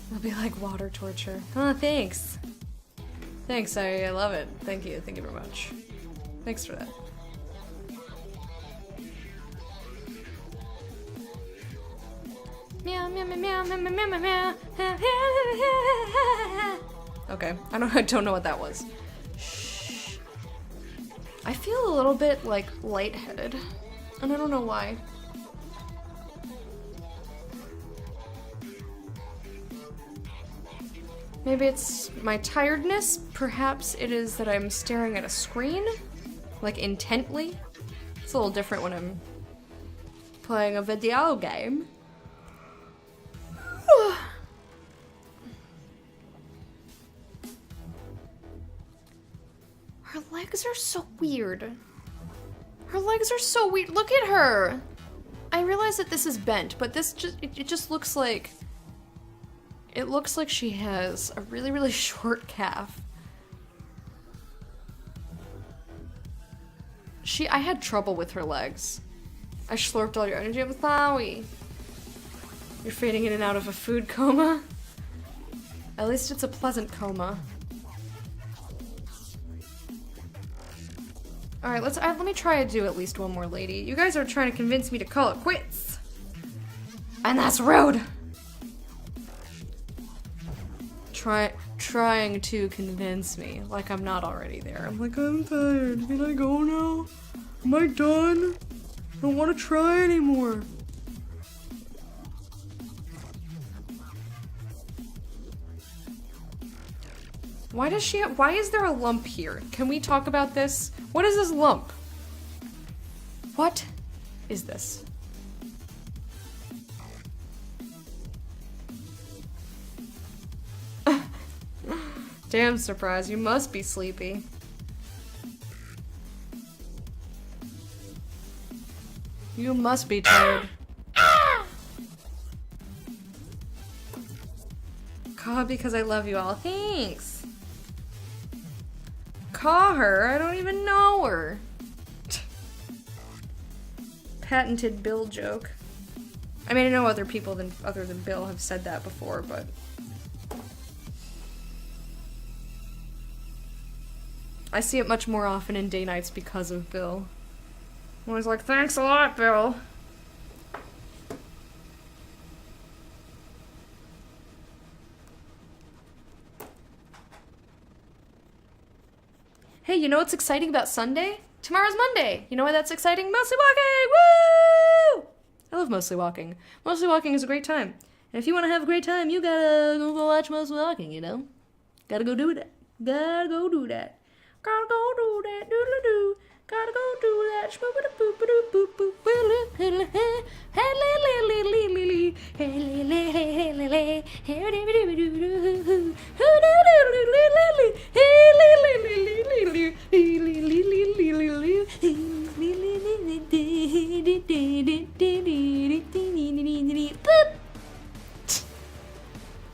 It'll be like water torture. Oh, thanks. Thanks, I love it. Thank you very much. Thanks for that. Meow, meow, meow, meow, meow, meow, meow, meow. Okay, I don't know what that was. Shh. I feel a little bit like lightheaded, and I don't know why. Maybe it's my tiredness. Perhaps it is that I'm staring at a screen, like intently. It's a little different when I'm playing a video game. legs are so weird. Her legs are so weird. Look at her. I realize that this is bent, but this just, it just looks like, it looks like she has a really, really short calf. I had trouble with her legs. I slurped all your energy. I'm sorry. You're fading in and out of a food coma. At least it's a pleasant coma. Alright, let me try to do at least one more lady. You guys are trying to convince me to call it quits. And that's rude. Trying to convince me, like I'm not already there. I'm like, I'm tired. Can I go now? Am I done? I don't want to try anymore. Why is there a lump here? Can we talk about this? What is this lump? What is this? Damn, Surprise, you must be sleepy. You must be tired. Caw because I love you all. Thanks. Caw her? I don't even know her. Patented Bill joke. I mean, I know other people other than Bill have said that before, but... I see it much more often in day nights because of Bill. I'm always like, thanks a lot, Bill. Hey, you know what's exciting about Sunday? Tomorrow's Monday. You know why that's exciting? Mostly walking! Woo! I love mostly walking. Mostly walking is a great time. And if you want to have a great time, you gotta go watch mostly walking, you know? Gotta go do that. Gotta go do that. Gotta go do that, doodle-doo. Gotta go do that.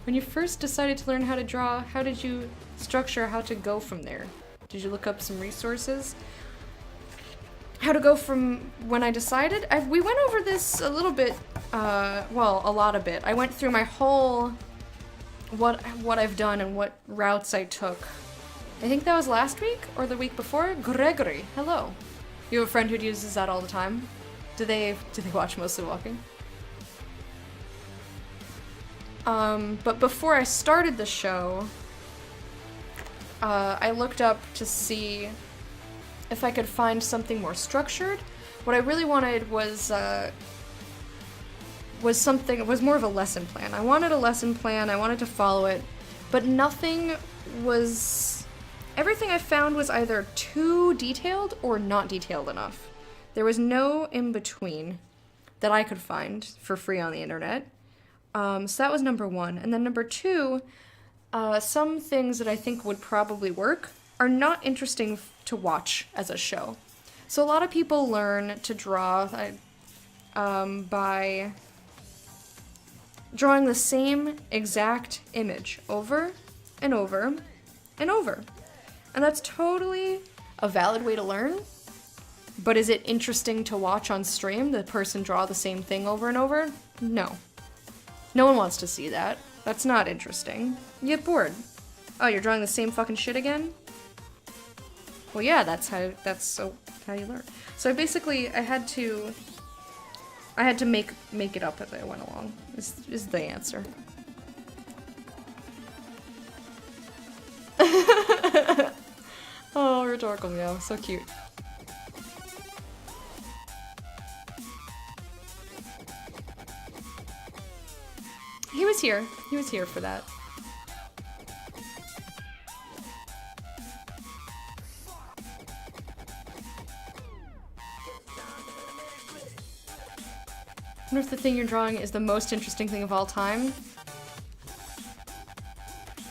When you first decided to learn how to draw, how did you structure how to go from there? Did you look up some resources? How to go from when I decided? We went over this a little bit, well, a lot of it. I went through my whole, what I've done and what routes I took. I think that was last week or the week before. Gregory, hello. You have a friend who uses that all the time? Do they watch Mostly Walking? But before I started the show, I looked up to see if I could find something more structured. What I really wanted was more of a lesson plan. I wanted a lesson plan, I wanted to follow it, but everything I found was either too detailed or not detailed enough. There was no in-between that I could find for free on the internet. So that was number one. And then number two, some things that I think would probably work are not interesting to watch as a show. So a lot of people learn to draw by drawing the same exact image over and over and over. And that's totally a valid way to learn. But is it interesting to watch on stream, the person draw the same thing over and over? No. No one wants to see that. That's not interesting. You get bored. Oh, you're drawing the same fucking shit again? Well, yeah, that's how you learn. So basically, I had to make it up as I went along. Is the answer. Oh, rhetorical meow, so cute. He was here. He was here for that. I wonder if the thing you're drawing is the most interesting thing of all time.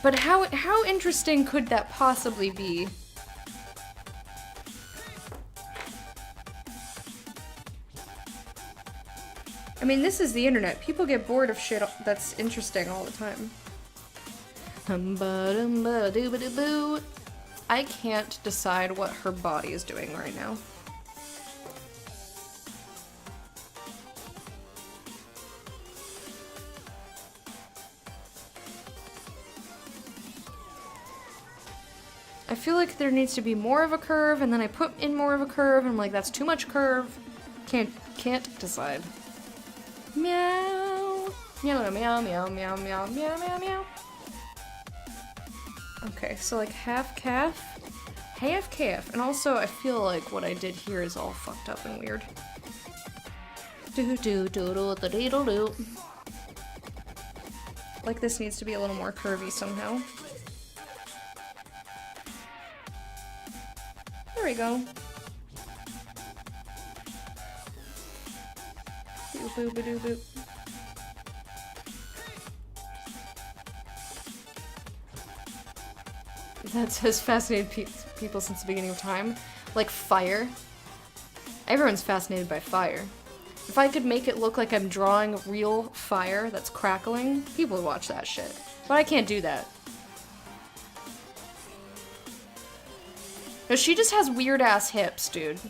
But how interesting could that possibly be? I mean, this is the internet. People get bored of shit that's interesting all the time. I can't decide what her body is doing right now. I feel like there needs to be more of a curve, and then I put in more of a curve, and I'm like, that's too much curve. Can't decide. Meow. Meow, meow, meow, meow, meow, meow, meow, meow. Okay, so like half calf, half calf, and also I feel like what I did here is all fucked up and weird. Do do do do do do do do. Like this needs to be a little more curvy somehow. There we go. Boop boop boop boop. That has fascinated people since the beginning of time. Like fire. Everyone's fascinated by fire. If I could make it look like I'm drawing real fire that's crackling, people would watch that shit. But I can't do that. No, she just has weird ass hips, dude.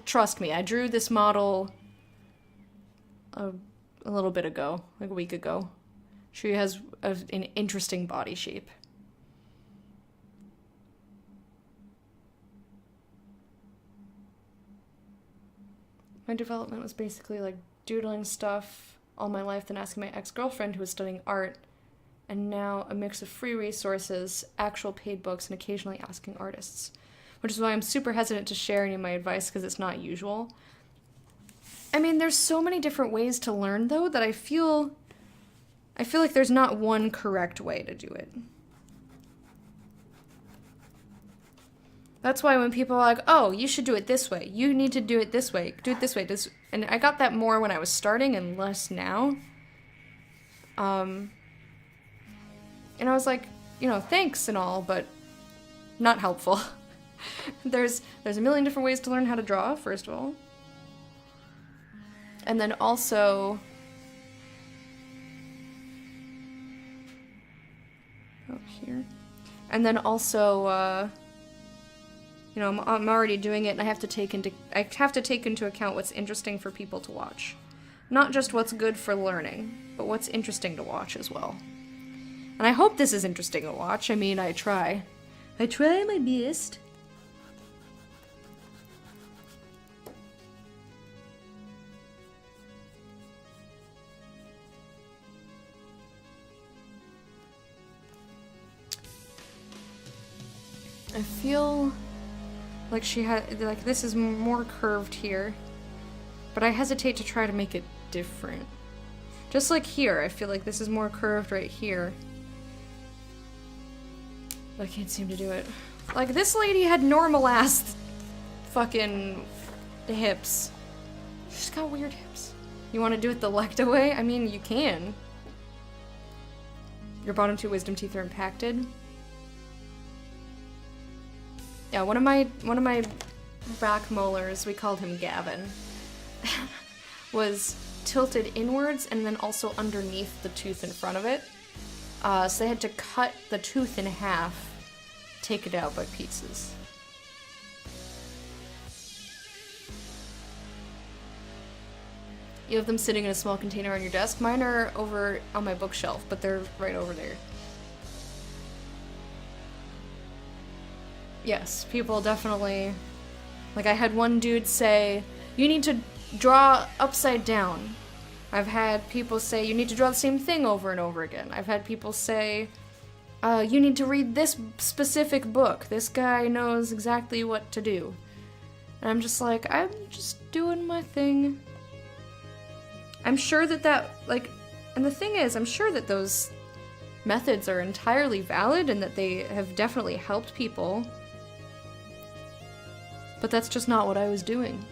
Trust me, I drew this model a little bit ago, like a week ago. She has an interesting body shape. My development was basically like doodling stuff all my life, then asking my ex-girlfriend who was studying art, and now a mix of free resources, actual paid books, and occasionally asking artists. Which is why I'm super hesitant to share any of my advice, because it's not usual. I mean, there's so many different ways to learn, though, that I feel like there's not one correct way to do it. That's why when people are like, oh, you should do it this way, you need to do it this way, do it this way, and I got that more when I was starting and less now. And I was like, you know, thanks and all, but not helpful. There's a million different ways to learn how to draw, first of all. And then also... oh, here. And then also, you know, I'm already doing it, and I have to take into account what's interesting for people to watch. Not just what's good for learning, but what's interesting to watch as well. And I hope this is interesting to watch. I mean, I try. I try my best. I feel like she had, like, this is more curved here, but I hesitate to try to make it different. Just like here, I feel like this is more curved right here. But I can't seem to do it. Like, this lady had normal ass fucking hips. She's got weird hips. You want to do it the Lecta way? I mean, you can. Your bottom two wisdom teeth are impacted. Yeah, one of my back molars, we called him Gavin, was tilted inwards and then also underneath the tooth in front of it. So they had to cut the tooth in half, take it out by pieces. You have them sitting in a small container on your desk. Mine are over on my bookshelf, but they're right over there. Yes, people definitely... Like, I had one dude say, you need to draw upside down. I've had people say, you need to draw the same thing over and over again. I've had people say, you need to read this specific book. This guy knows exactly what to do. And I'm just like, I'm just doing my thing. I'm sure that, like... And the thing is, I'm sure that those methods are entirely valid and that they have definitely helped people. But that's just not what I was doing.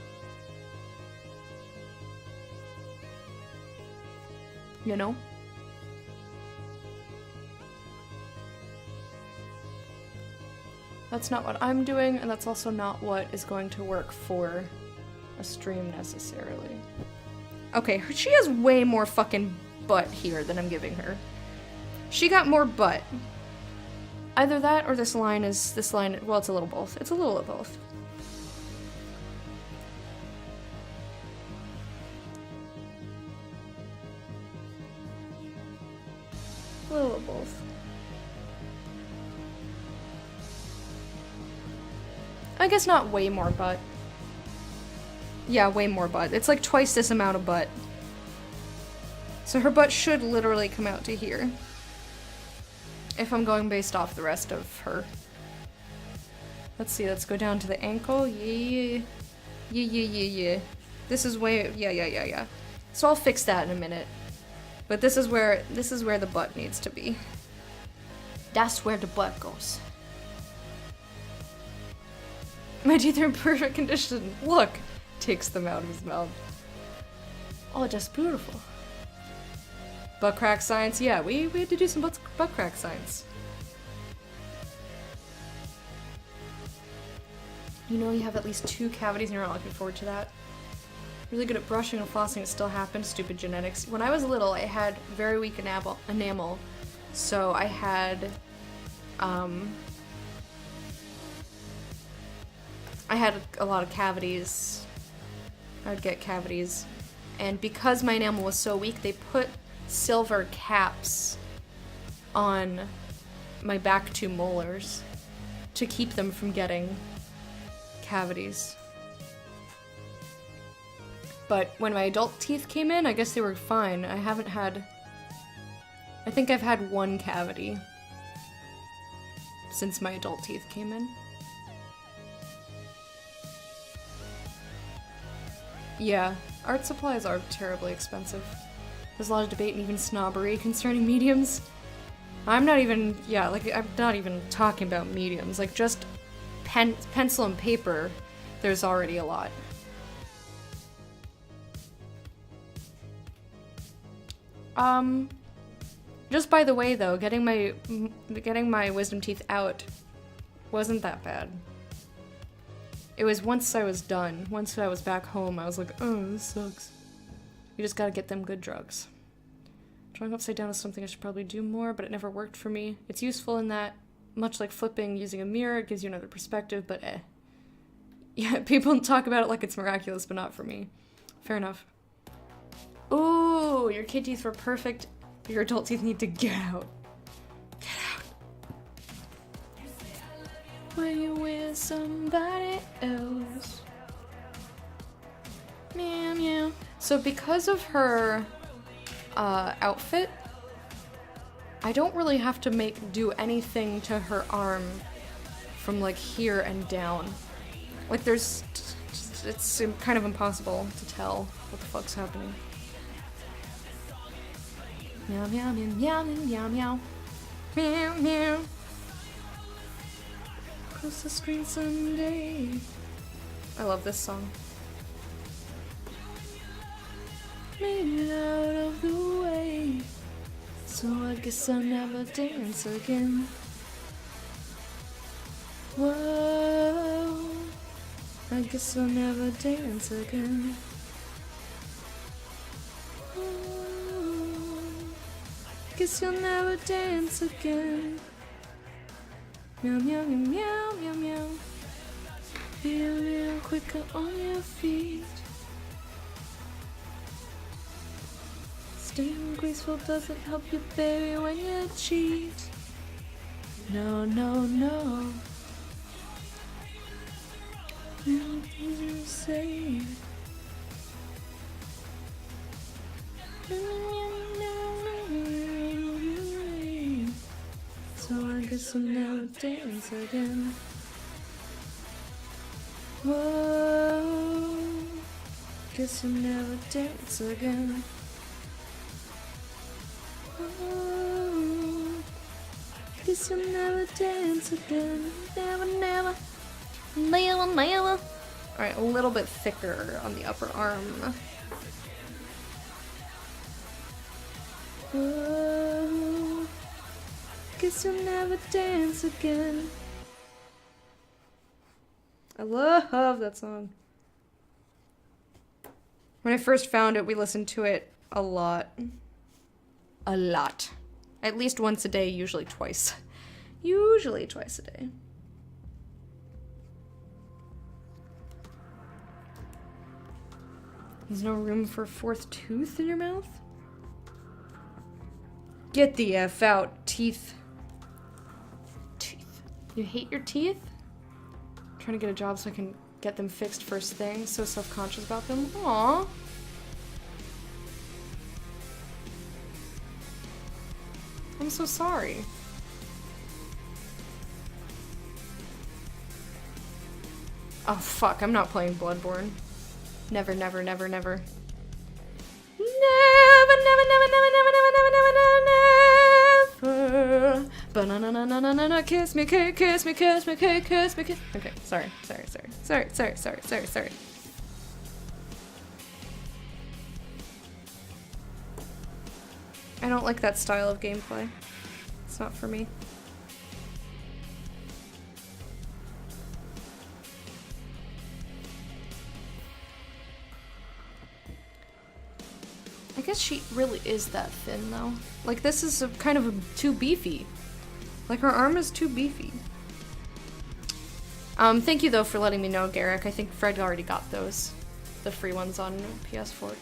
You know? That's not what I'm doing, and that's also not what is going to work for a stream necessarily. Okay, she has way more fucking butt here than I'm giving her. She got more butt. Either that or this line, well, it's a little both. It's a little of both. A little of both. I guess not way more butt. Yeah, way more butt. It's like twice this amount of butt. So her butt should literally come out to here. If I'm going based off the rest of her. Let's see, let's go down to the ankle. Yeah. This is way, yeah. So I'll fix that in a minute. But this is where the butt needs to be. That's where the butt goes. My teeth are in perfect condition. Look! Takes them out of his mouth. Oh, just beautiful. Butt crack science? Yeah, we had to do some butt crack science. You know you have at least 2 cavities and you're not looking forward to that. Really good at brushing and flossing, it still happens. Stupid genetics. When I was little, I had very weak enamel. So I had a lot of cavities. I would get cavities. And because my enamel was so weak, they put silver caps on my back 2 molars to keep them from getting cavities. But when my adult teeth came in, I guess they were fine. I think I've had 1 cavity since my adult teeth came in. Yeah, art supplies are terribly expensive. There's a lot of debate and even snobbery concerning mediums. I'm not even talking about mediums. Like, just pencil and paper, there's already a lot. Just by the way though, getting my wisdom teeth out wasn't that bad. It was once I was done, once I was back home, I was like, oh, this sucks. You just gotta get them good drugs. Drawing upside down is something I should probably do more, but it never worked for me. It's useful in that, much like flipping using a mirror, it gives you another perspective, but Yeah, people talk about it like it's miraculous, but not for me. Fair enough. Ooh, your kid teeth were perfect. Your adult teeth need to get out. Get out. When you with somebody else. Meow, meow. So because of her outfit, I don't really have to do anything to her arm from like here and down. Like it's kind of impossible to tell what the fuck's happening. Meow, meow, meow, meow, meow, meow. Meow, meow. Cross the screen someday. I love this song. Made it out of the way, so I guess I'll never dance again. Whoa, I guess I'll never dance again. Guess you'll never dance again. Meow, meow, meow, meow, meow, meow. Be a little quicker on your feet. Staying graceful doesn't help you, baby, when you cheat. No, no, no. You say. So I guess I'll never dance again. Whoa, guess I'll never dance again. Whoa, guess I'll never dance again. Never, never, never, never. Alright, a little bit thicker on the upper arm. Whoa, guess you'll never dance again. I love that song. When I first found it, we listened to it a lot. A lot. At least once a day, usually twice. Usually twice a day. There's no room for a fourth tooth in your mouth? Get the F out, teeth. Teeth. You hate your teeth? I'm trying to get a job so I can get them fixed first thing. So self-conscious about them. Aww. I'm so sorry. Oh fuck, I'm not playing Bloodborne. Never, never, never, never. Never, never, never, never, never, never, never, never, never. Ba-na-na-na-na-na-na, kiss me, kiss me, kiss me, kiss me, kiss. Okay, sorry. I don't like that style of gameplay. It's not for me. I guess she really is that thin, though. Like, this is kind of too beefy. Like, her arm is too beefy. Thank you, though, for letting me know, Garrick. I think Fred already got those. The free ones on PS4.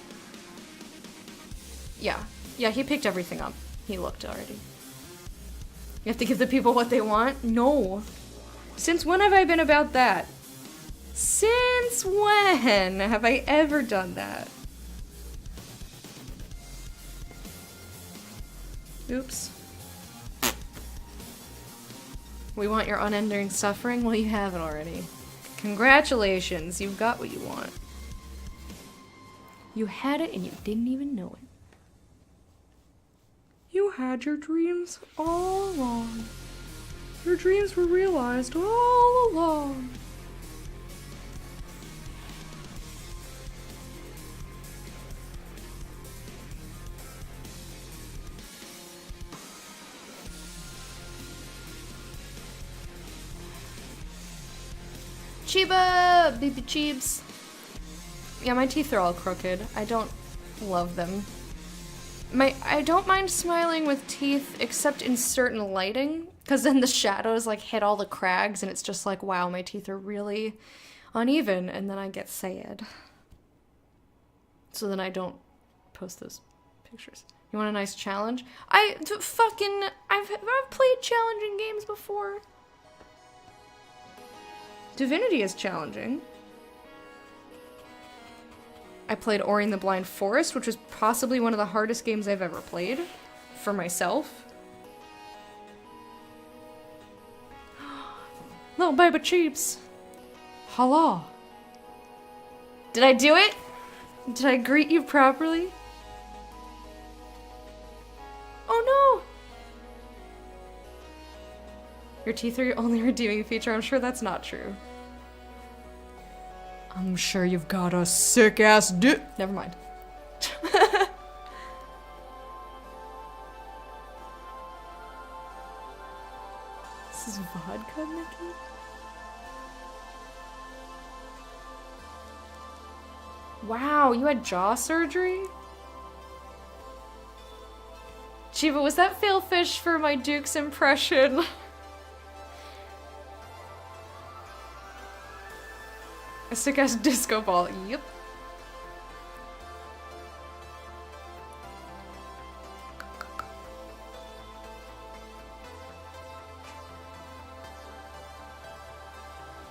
Yeah. Yeah, he picked everything up. He looked already. You have to give the people what they want? No. Since when have I been about that? Since when have I ever done that? Oops. We want your unending suffering? Well, you have it already. Congratulations, you've got what you want. You had it and you didn't even know it. You had your dreams all along. Your dreams were realized all along. Chiba! Baby Cheebs. Yeah, my teeth are all crooked. I don't love them. I don't mind smiling with teeth, except in certain lighting, because then the shadows like hit all the crags and it's just like, wow, my teeth are really uneven, and then I get sad. So then I don't post those pictures. You want a nice challenge? I've played challenging games before. Divinity is challenging. I played Ori and the Blind Forest, which was possibly one of the hardest games I've ever played for myself. Little baby cheeps. Hello. Did I do it? Did I greet you properly? Oh no! Your teeth are your only redeeming feature. I'm sure that's not true. I'm sure you've got a sick-ass dick. Never mind. This is vodka, Mickey? Wow, you had jaw surgery? Chiba, was that fail fish for my Duke's impression? A sick-ass disco ball. Yep.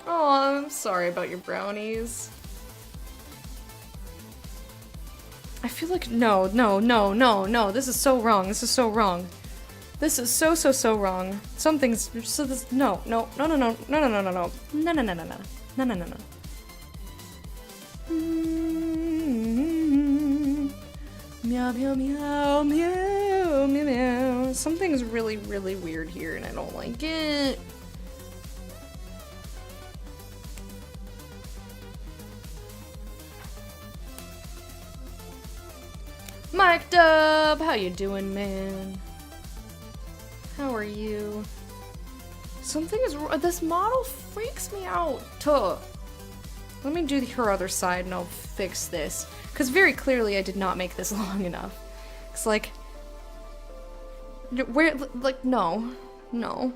Oh, I'm sorry about your brownies. I feel like no. This is so wrong. This is so wrong. This is so wrong. Something's so this no. Meow meow meow meow meow meow. Something's really weird here and I don't like it. Mike Dub, how you doing, man? How are you? Something is wrong. This model freaks me out. Let me do her other side and I'll fix this. Because very clearly I did not make this long enough. It's like... Where, like, no. No.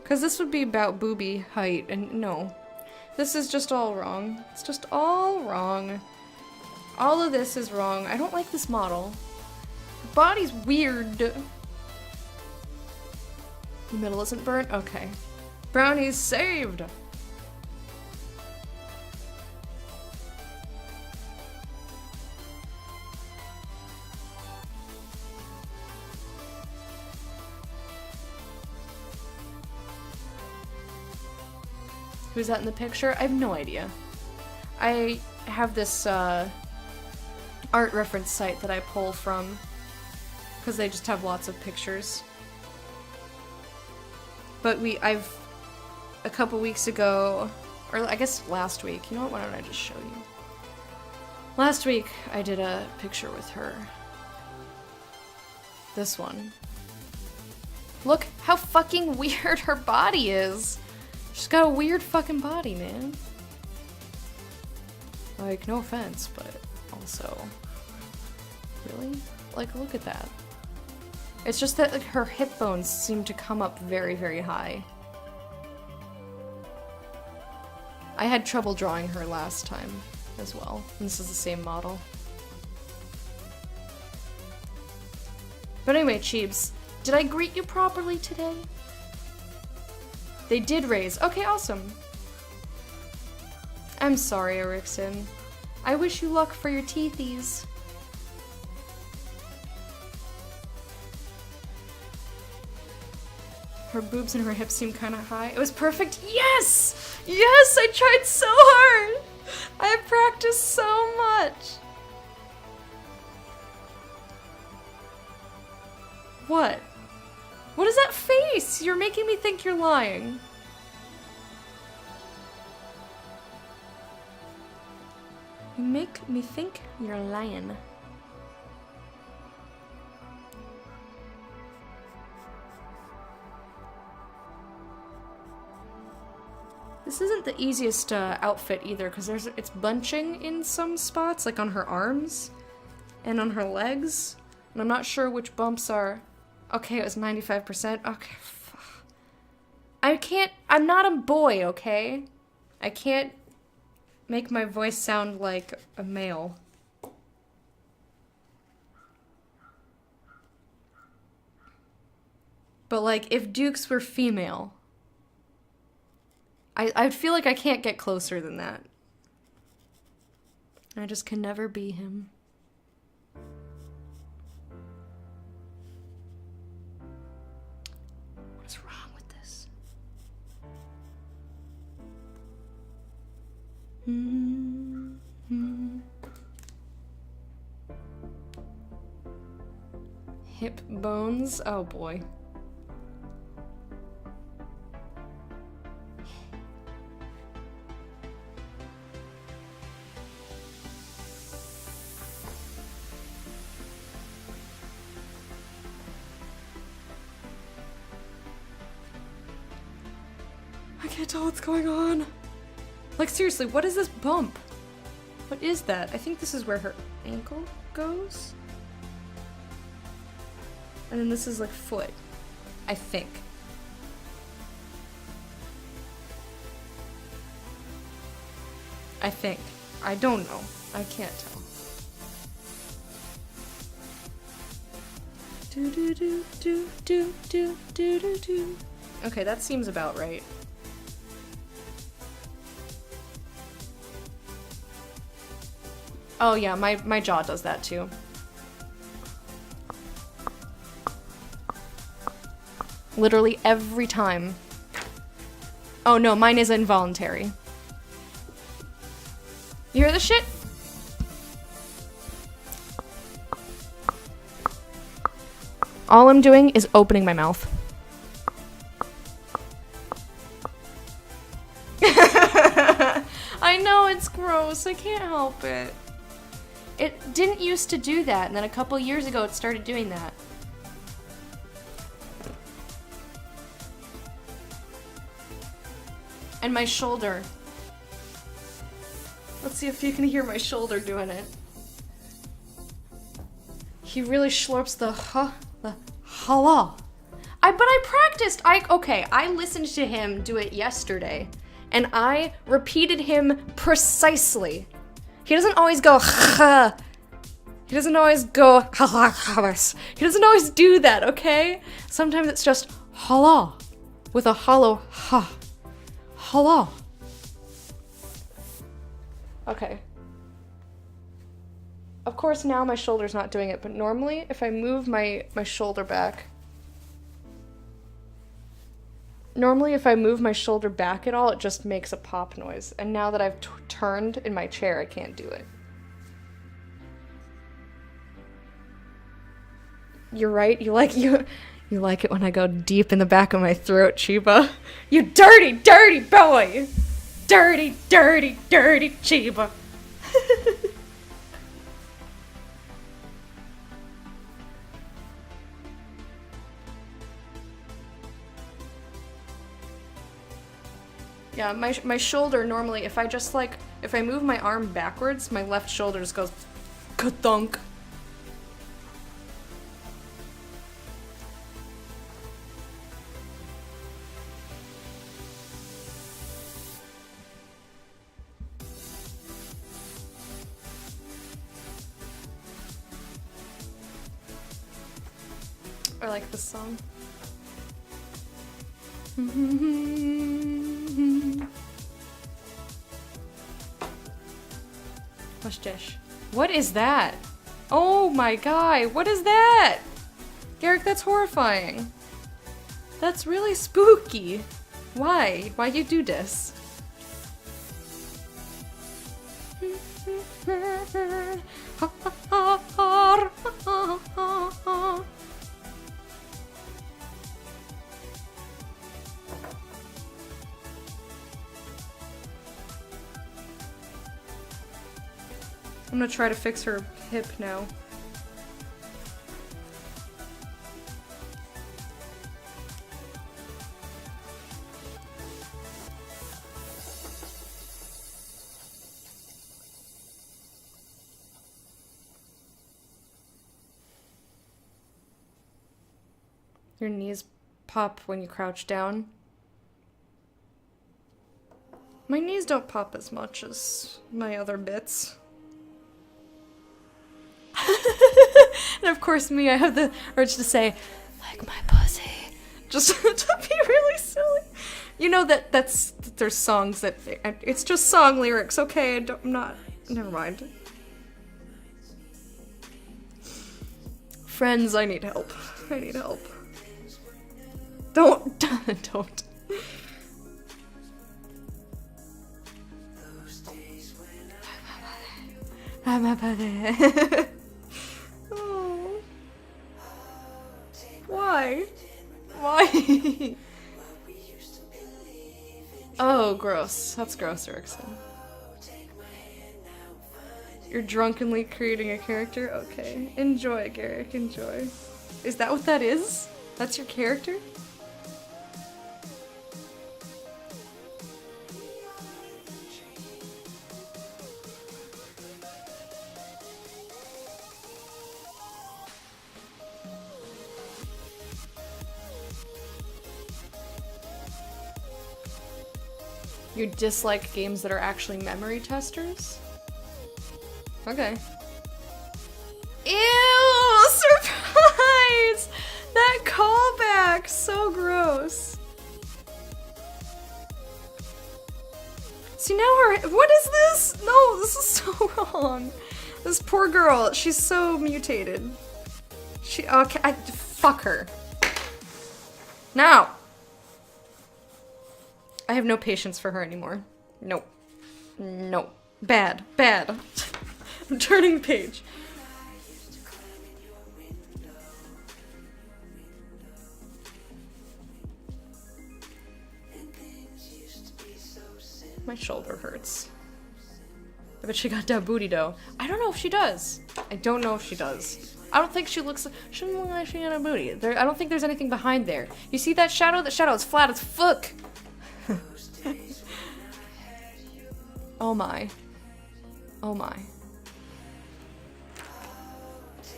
Because this would be about boobie height, and no. This is just all wrong. It's just all wrong. All of this is wrong. I don't like this model. Her body's weird. The middle isn't burnt? Okay. Brownie's saved! Who's that in the picture? I have no idea. I have this art reference site that I pull from because they just have lots of pictures. But I've a couple weeks ago, or I guess last week, you know what, why don't I just show you? Last week I did a picture with her. This one. Look how fucking weird her body is! She's got a weird fucking body, man. Like, no offense, but also... Really? Like, look at that. It's just that, like, her hip bones seem to come up very, very high. I had trouble drawing her last time as well. And this is the same model. But anyway, Cheebs, did I greet you properly today? They did raise. Okay, awesome. I'm sorry, Erickson. I wish you luck for your teethies. Her boobs and her hips seem kind of high. It was perfect. Yes! Yes! I tried so hard! I practiced so much! What? What is that face? You're making me think you're lying. You make me think you're lying. This isn't the easiest outfit either, because it's bunching in some spots, like on her arms and on her legs, and I'm not sure which bumps are. Okay, it was 95%. Okay, I'm not a boy, okay? I can't make my voice sound like a male. But like, if Dukes were female, I feel like I can't get closer than that. I just can never be him. What's wrong with this? Hip bones? Oh boy. I can't tell what's going on. Like, seriously, what is this bump? What is that? I think this is where her ankle goes. And then this is like foot. I think. I don't know. I can't tell. Do do do do do do do do do. Okay, that seems about right. Oh yeah, my jaw does that too. Literally every time. Oh no, mine is involuntary. You hear this shit? All I'm doing is opening my mouth. I know, it's gross. I can't help it. It didn't used to do that, and then a couple years ago it started doing that. And my shoulder. Let's see if you can hear my shoulder doing it. He really slurps the hala. But I practiced. I listened to him do it yesterday, and I repeated him precisely. He doesn't always go ha. He doesn't always go ha. He doesn't always do that, okay? Sometimes it's just hala with a hollow ha. Hala. Okay. Of course, now my shoulder's not doing it, but normally if I move my shoulder back, at all, it just makes a pop noise. And now that I've turned in my chair, I can't do it. You're right, you like it when I go deep in the back of my throat, Chiba. You dirty, dirty boy! Dirty, dirty, dirty Chiba. Yeah, my shoulder normally, if I move my arm backwards, my left shoulder just goes ka-thunk. I like this song. What's dish? What is that? Oh my god, what is that? Garrick, that's horrifying. That's really spooky. Why? Why you do this? I'm gonna try to fix her hip now. Your knees pop when you crouch down. My knees don't pop as much as my other bits. And of course me, I have the urge to say, like my pussy. Just to be really silly. You know there's songs that, it's just song lyrics, okay? Never mind. Friends, I need help. I need help. Don't. Oh. Why? Why? Oh, gross. That's gross, Erickson. You're drunkenly creating a character? Okay. Enjoy, Garrick, enjoy. Is that what that is? That's your character? You dislike games that are actually memory testers? Okay. Ew! Surprise! That callback! So gross. See, now what is this? No, this is so wrong. This poor girl, she's so mutated. Okay, fuck her. Now! I have no patience for her anymore. Nope. No. Bad. Bad. I'm turning the page. My shoulder hurts. I bet she got that booty dough. I don't know if she does. I don't know if she does. I don't think she look like she got a booty. I don't think there's anything behind there. You see that shadow? That shadow is flat as fuck. Oh my. Oh my.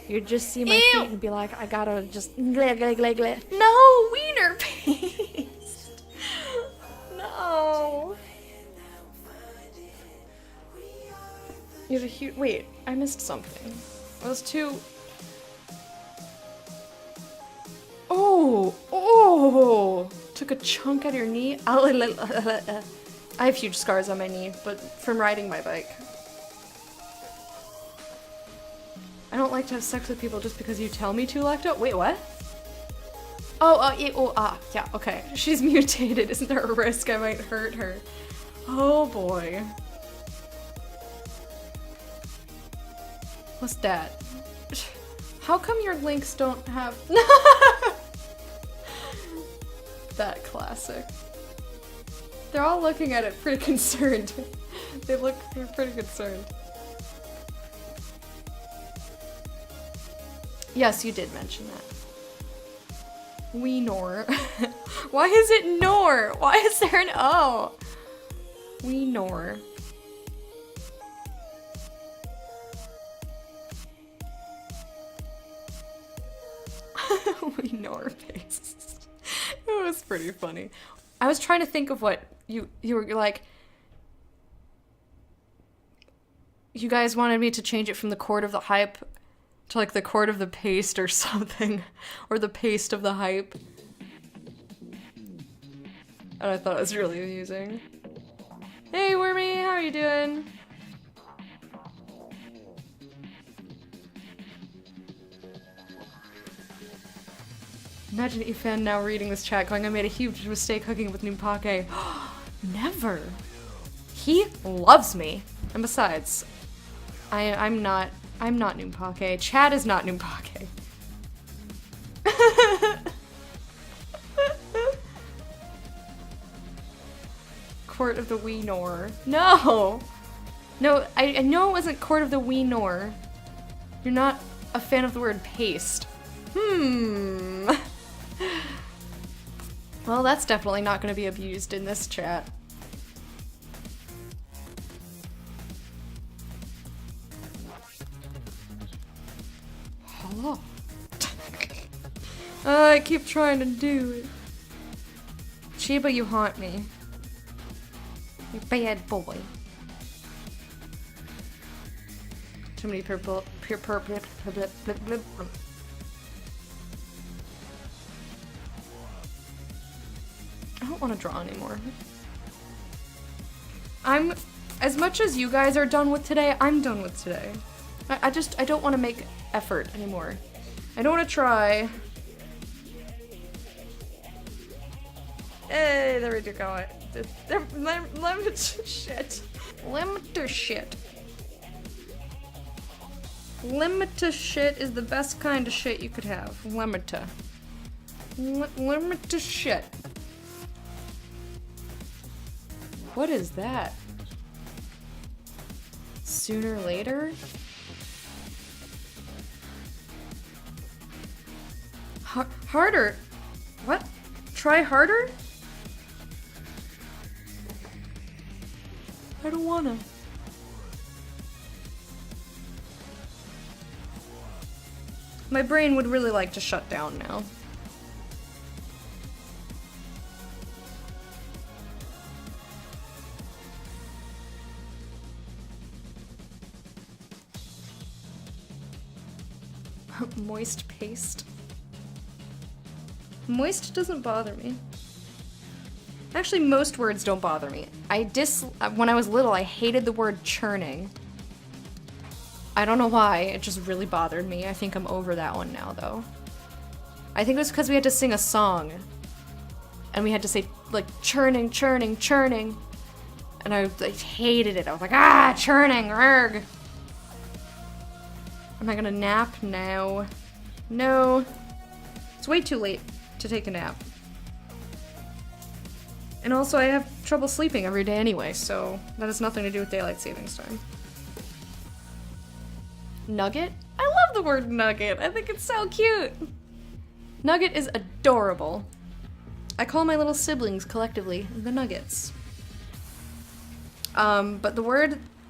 You'd just see my Ew. feet and be like, I gotta just No, wiener paste. No. You have a huge. Wait, I missed something. Those two. Oh! Took a chunk out of your knee. I have huge scars on my knee, but from riding my bike. I don't like to have sex with people just because you tell me to, Lecto. Wait, what? Yeah, okay. She's mutated. Isn't there a risk I might hurt her? Oh boy. What's that? How come your links don't have that classic? They're all looking at it pretty concerned. They're pretty concerned. Yes, you did mention that. Weenor. Why is it nor? Why is there an O? Weenor. Weenor paste. It was pretty funny. I was trying to think of what you were like. You guys wanted me to change it from the court of the hype to like the court of the paste or something, or the paste of the hype. And I thought it was really amusing. Hey Wormy, how are you doing? Imagine Ifan now reading this chat going, I made a huge mistake hooking with Numpake. Never. He loves me. And besides, I'm not Numpake. Chad is not Numpake. Court of the Weenor. No! No, I know it wasn't Court of the Weenor. You're not a fan of the word paste. Well, that's definitely not going to be abused in this chat. Hello. I keep trying to do it. Chiba, you haunt me. You bad boy. Too many purple. I don't want to draw anymore. As much as you guys are done with today, I'm done with today. I don't want to make effort anymore. I don't want to try. Hey, there we go. Limit shit. Limit to shit. Limit to shit is the best kind of shit you could have. Limit to. Limit to shit. What is that? Sooner or later? Harder. What? Try harder? I don't wanna. My brain would really like to shut down now. Moist paste. Moist doesn't bother me. Actually, most words don't bother me. When I was little, I hated the word churning. I don't know why, it just really bothered me. I think I'm over that one now, though. I think it was because we had to sing a song. And we had to say, like, churning, churning, churning. And I hated it. I was like, ah, churning, erg. Am I gonna nap now? No. It's way too late to take a nap. And also I have trouble sleeping every day anyway, so that has nothing to do with daylight savings time. Nugget? I love the word nugget. I think it's so cute. Nugget is adorable. I call my little siblings collectively the Nuggets. But the word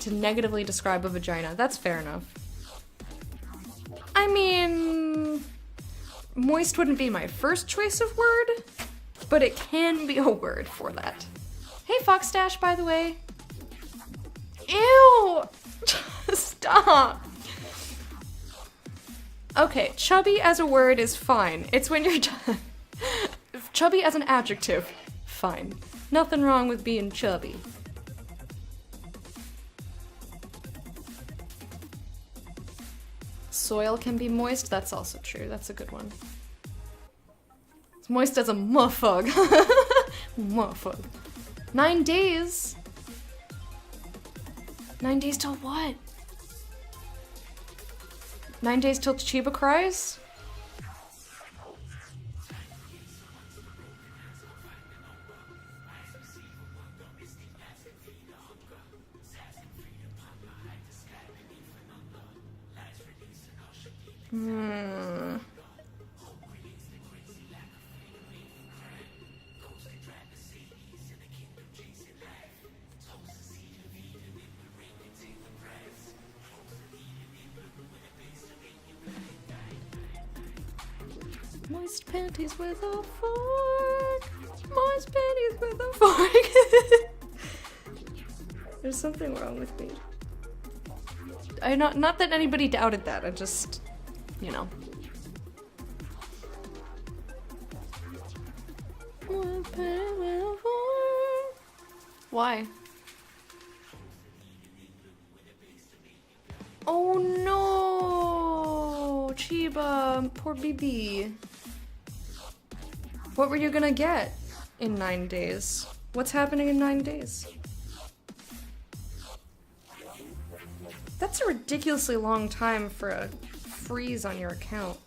to negatively describe a vagina. That's fair enough. I mean, moist wouldn't be my first choice of word, but it can be a word for that. Hey, Foxstash, by the way. Ew! Stop! Okay, chubby as a word is fine. It's when you're chubby as an adjective, fine. Nothing wrong with being chubby. Soil can be moist, that's also true. That's a good one. It's moist as a muffug. Muffug. 9 days? 9 days till what? 9 days till Chiba cries? Moist panties with a fork. Moist panties with a fork. There's something wrong with me. Not that anybody doubted that. I just, you know. Why? Oh no, Chiba, poor BB. What were you gonna get in 9 days? What's happening in 9 days? That's a ridiculously long time for a freeze on your account.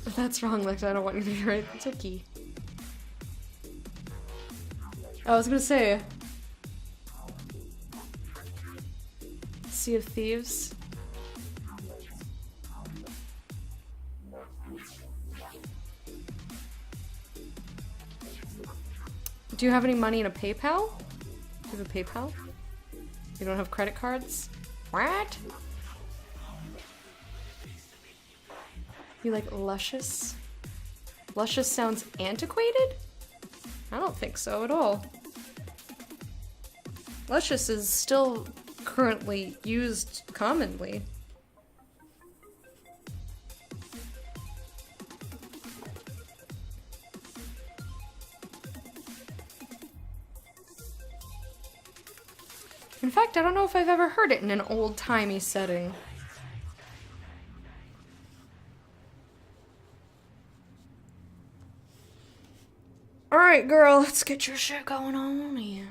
If that's wrong, Lex, I don't want you to be right. It's okay. I was gonna say... Sea of Thieves. Do you have any money in a PayPal? Do you have a PayPal? You don't have credit cards? What? You like Luscious? Luscious sounds antiquated? I don't think so at all. Luscious is still currently used commonly. In fact, I don't know if I've ever heard it in an old-timey setting. Alright, girl, let's get your shit going on here.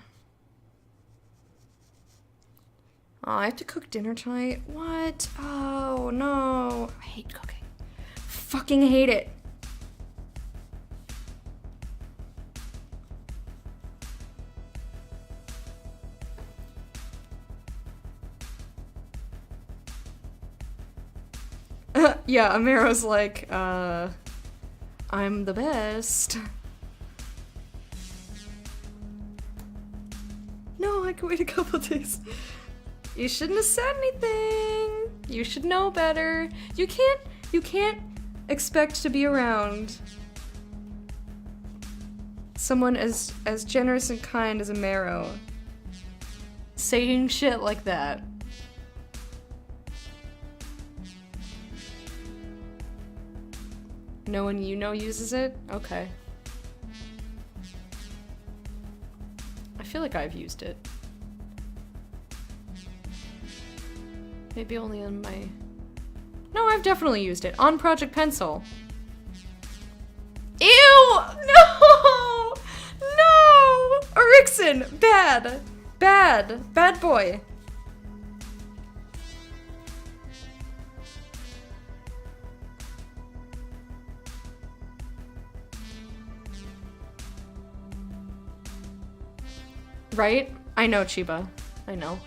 Oh, I have to cook dinner tonight? What? Oh, no. I hate cooking. Fucking hate it. Yeah, Amero's like, I'm the best. No, I can wait a couple days. You shouldn't have said anything. You should know better. You can't expect to be around someone as generous and kind as Amero saying shit like that. No one you know uses it? Okay. I feel like I've used it. Maybe only on my... No, I've definitely used it. On Project Pencil. Ew! No! No! Erikson! Bad! Bad! Bad boy. Right? I know, Chiba. I know.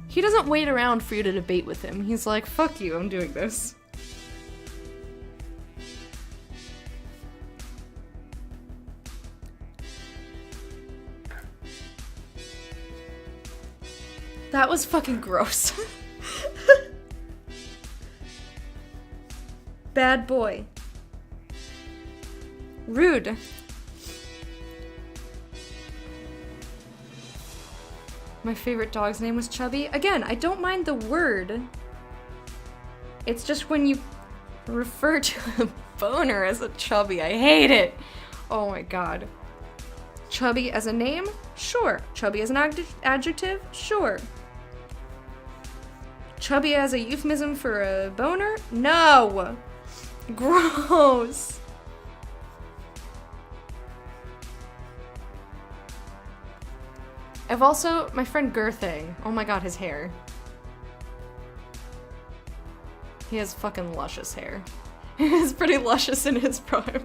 He doesn't wait around for you to debate with him. He's like, fuck you, I'm doing this. That was fucking gross. Bad boy. Rude. My favorite dog's name was Chubby. Again, I don't mind the word. It's just when you refer to a boner as a chubby, I hate it. Oh my god. Chubby as a name? Sure. Chubby as an adjective? Sure. Chubby as a euphemism for a boner? No! Gross! I've also, my friend Gerthang. Oh my god, his hair. He has fucking luscious hair. He is pretty luscious in his prime.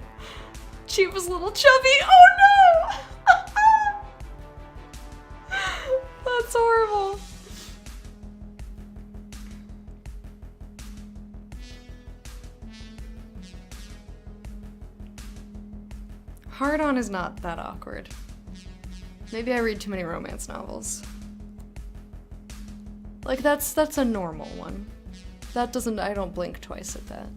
Cheapest little chubby. Oh no! That's horrible. Hard on is not that awkward. Maybe I read too many romance novels. Like that's a normal one. That doesn't, I don't blink twice at that.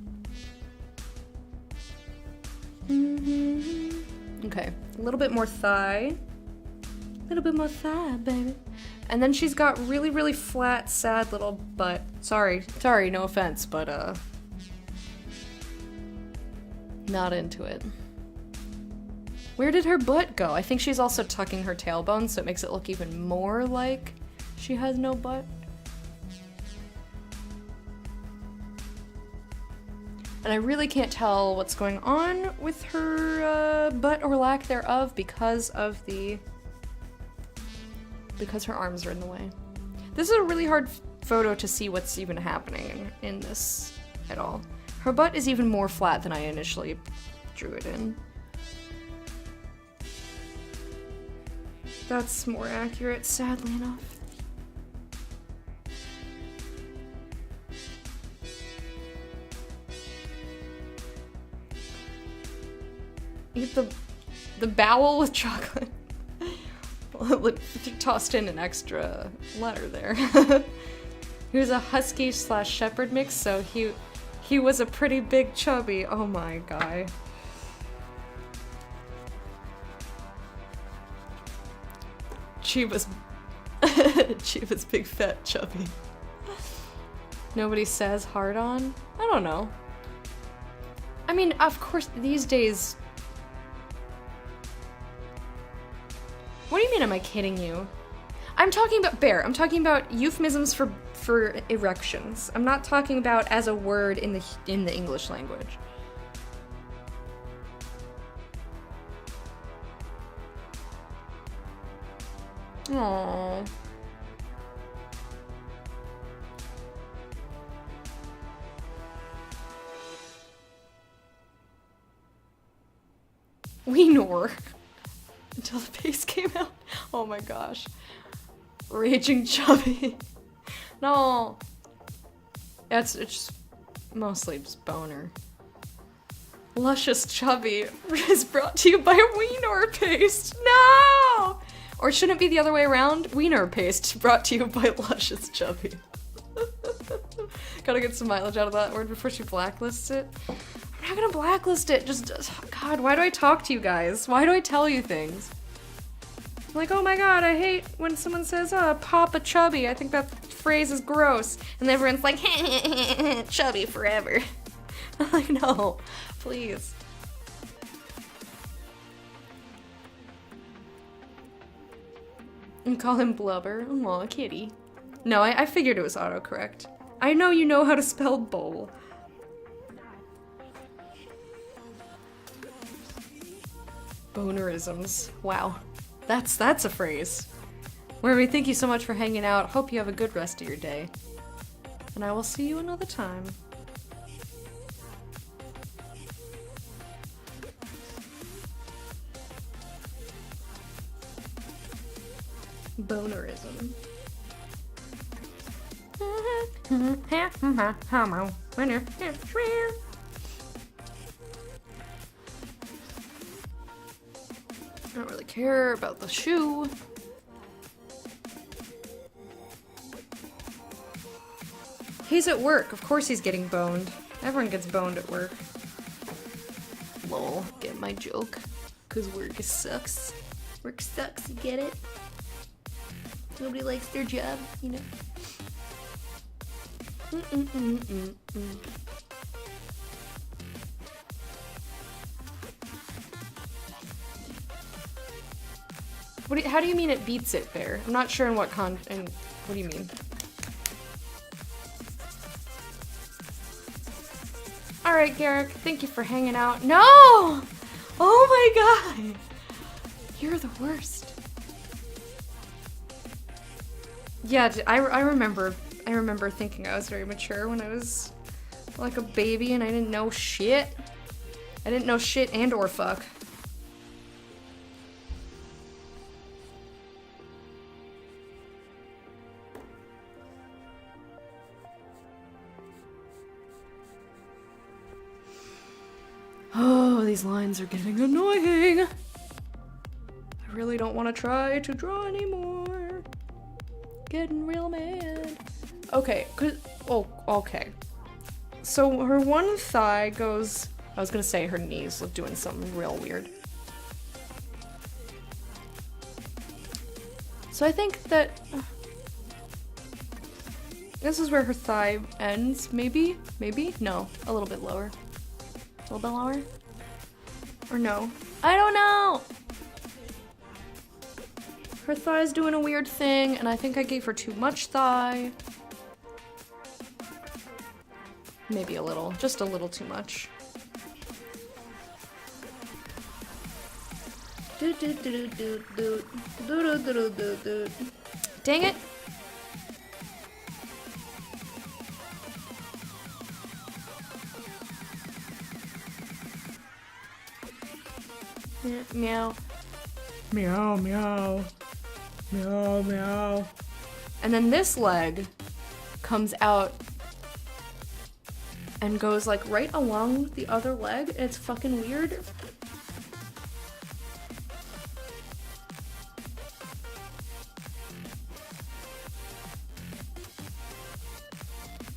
Okay, a little bit more thigh. A little bit more thigh, baby. And then she's got really, really flat, sad little butt. Sorry, no offense, but not into it. Where did her butt go? I think she's also tucking her tailbone, so it makes it look even more like she has no butt. And I really can't tell what's going on with her butt or lack thereof because her arms are in the way. This is a really hard photo to see what's even happening in this at all. Her butt is even more flat than I initially drew it in. That's more accurate, sadly enough. Eat the bowel with chocolate. Tossed in an extra letter there. He was a husky / shepherd mix, so he was a pretty big chubby. Oh my god. She was big fat chubby. Nobody says hard on? I don't know. I mean, of course, these days... What do you mean, am I kidding you? I'm talking about bear. I'm talking about euphemisms for erections. I'm not talking about as a word in the English language. Aww. Weenor. Until the face came out. Oh my gosh. Raging chubby. No. It's just mostly just boner. Luscious chubby is brought to you by Weenor paste. No! Or shouldn't it be the other way around? Wiener paste brought to you by Luscious Chubby. Gotta get some mileage out of that word before she blacklists it. I'm not gonna blacklist it, just, God, why do I talk to you guys? Why do I tell you things? I'm like, oh my god, I hate when someone says, Papa Chubby, I think that phrase is gross. And everyone's like, chubby forever. I'm like, no, please. And call him Blubber. Aw, kitty. No, I figured it was autocorrect. I know you know how to spell bowl. Bonerisms. Wow. That's a phrase. Werby, thank you so much for hanging out. Hope you have a good rest of your day. And I will see you another time. Bonerism. I don't really care about the shoe. He's at work. Of course he's getting boned. Everyone gets boned at work. Lol, get my joke. Cause work sucks. Work sucks, you get it? Nobody likes their job, you know? How do you mean it beats it, Bear? I'm not sure in what what do you mean? Alright, Garrick, thank you for hanging out. No! Oh my god! You're the worst. Yeah, I remember thinking I was very mature when I was like a baby and I didn't know shit. I didn't know shit and or fuck. Oh, these lines are getting annoying. I really don't want to try to draw anymore. Getting real mad. Okay, okay. So her one thigh goes, I was gonna say her knees look doing something real weird. So I think that this is where her thigh ends, maybe? No, a little bit lower. A little bit lower? Or no? I don't know! Her thigh's doing a weird thing, and I think I gave her too much thigh. Maybe a little. Just a little too much. Dang it! Meow. Meow, meow. Meow, meow. And then this leg comes out and goes like right along the other leg. It's fucking weird.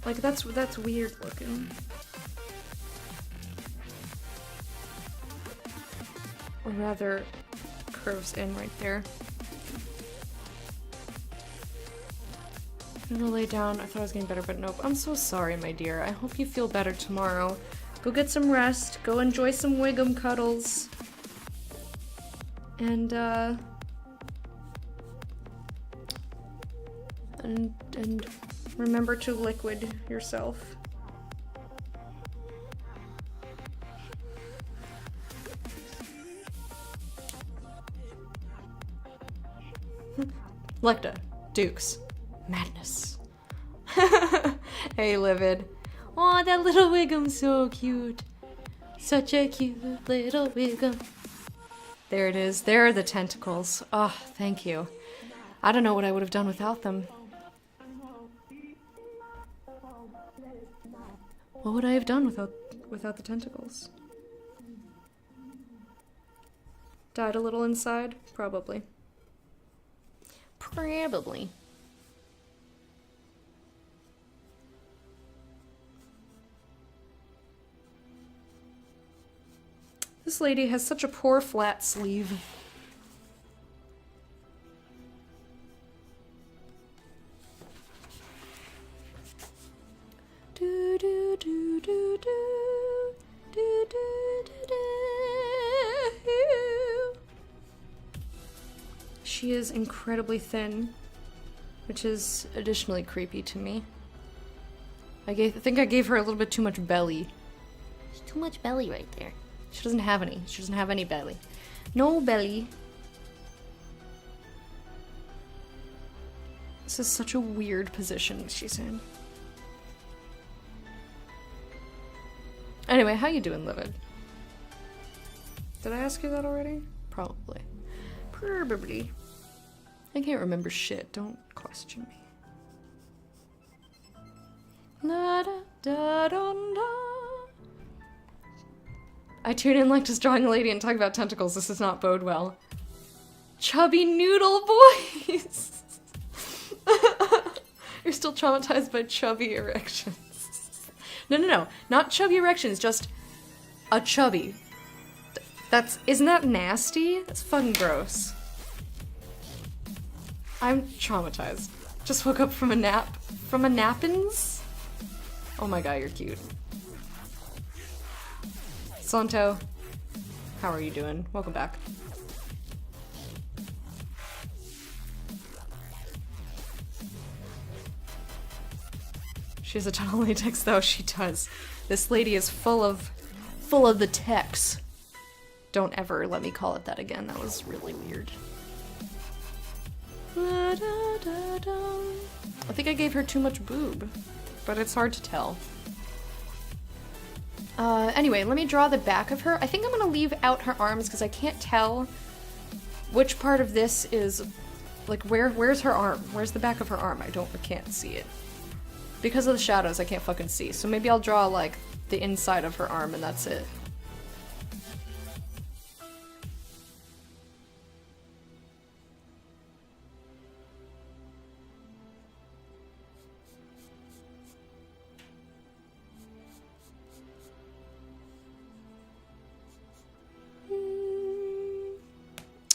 Like that's weird looking. Or rather, curves in right there. I'm gonna lay down. I thought I was getting better, but nope. I'm so sorry, my dear. I hope you feel better tomorrow. Go get some rest. Go enjoy some Wiggum cuddles. And remember to liquid yourself. Lecta. Dukes. Madness. Hey, Livid. Aw, that little Wiggum's so cute. Such a cute little Wiggum. There it is. There are the tentacles. Oh, thank you. I don't know what I would have done without them. What would I have done without the tentacles? Died a little inside? Probably. Probably. This lady has such a poor flat sleeve. Do do do do do do do do do. She is incredibly thin, which is additionally creepy to me. I think I gave her a little bit too much belly. There's too much belly right there. She doesn't have any. She doesn't have any belly. No belly. This is such a weird position she's in. Anyway, how you doing, Livid? Did I ask you that already? Probably. Probably. I can't remember shit. Don't question me. La da da da da. I tune in like just drawing a lady and talk about tentacles. This does not bode well. Chubby noodle boys. You're still traumatized by chubby erections. No. Not chubby erections, just a chubby. Isn't that nasty? That's fucking gross. I'm traumatized. Just woke up from a nap. From a nappins? Oh my god, you're cute. Santo, how are you doing? Welcome back. She has a ton of latex though, she does. This lady is full of the tex. Don't ever let me call it that again, that was really weird. I think I gave her too much boob, but it's hard to tell. Anyway, let me draw the back of her. I think I'm gonna leave out her arms because I can't tell which part of this is, like, where's her arm? Where's the back of her arm? I can't see it. Because of the shadows, I can't fucking see. So maybe I'll draw, like, the inside of her arm and that's it.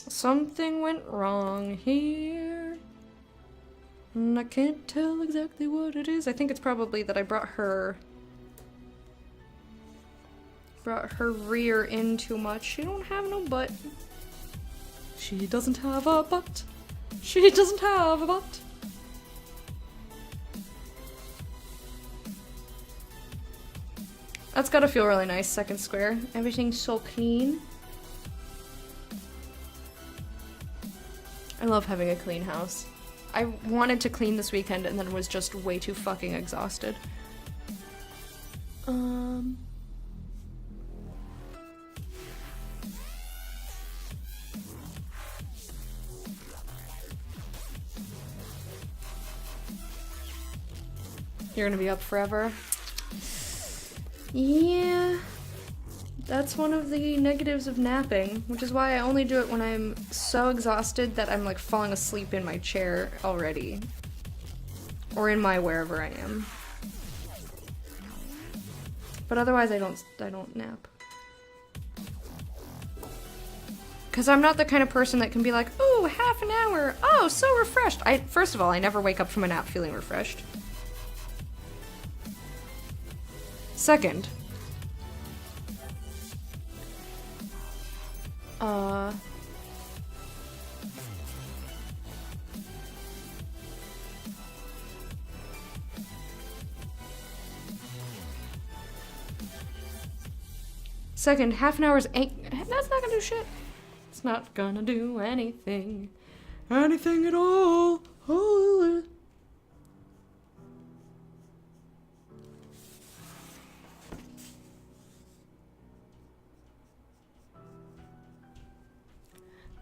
Something went wrong here. And I can't tell exactly what it is. I think it's probably that I brought her rear in too much. She don't have no butt. She doesn't have a butt. She doesn't have a butt. That's gotta feel really nice, second square. Everything's so clean. I love having a clean house. I wanted to clean this weekend and then was just way too fucking exhausted. You're gonna be up forever? Yeah. That's one of the negatives of napping, which is why I only do it when I'm so exhausted that I'm like falling asleep in my chair already. Or in my wherever I am. But otherwise I don't nap. Cause I'm not the kind of person that can be like, ooh, half an hour, oh, so refreshed. First of all, I never wake up from a nap feeling refreshed. Second, half an hour's ain't, that's not gonna do shit. It's not gonna do anything. Anything at all. Oh.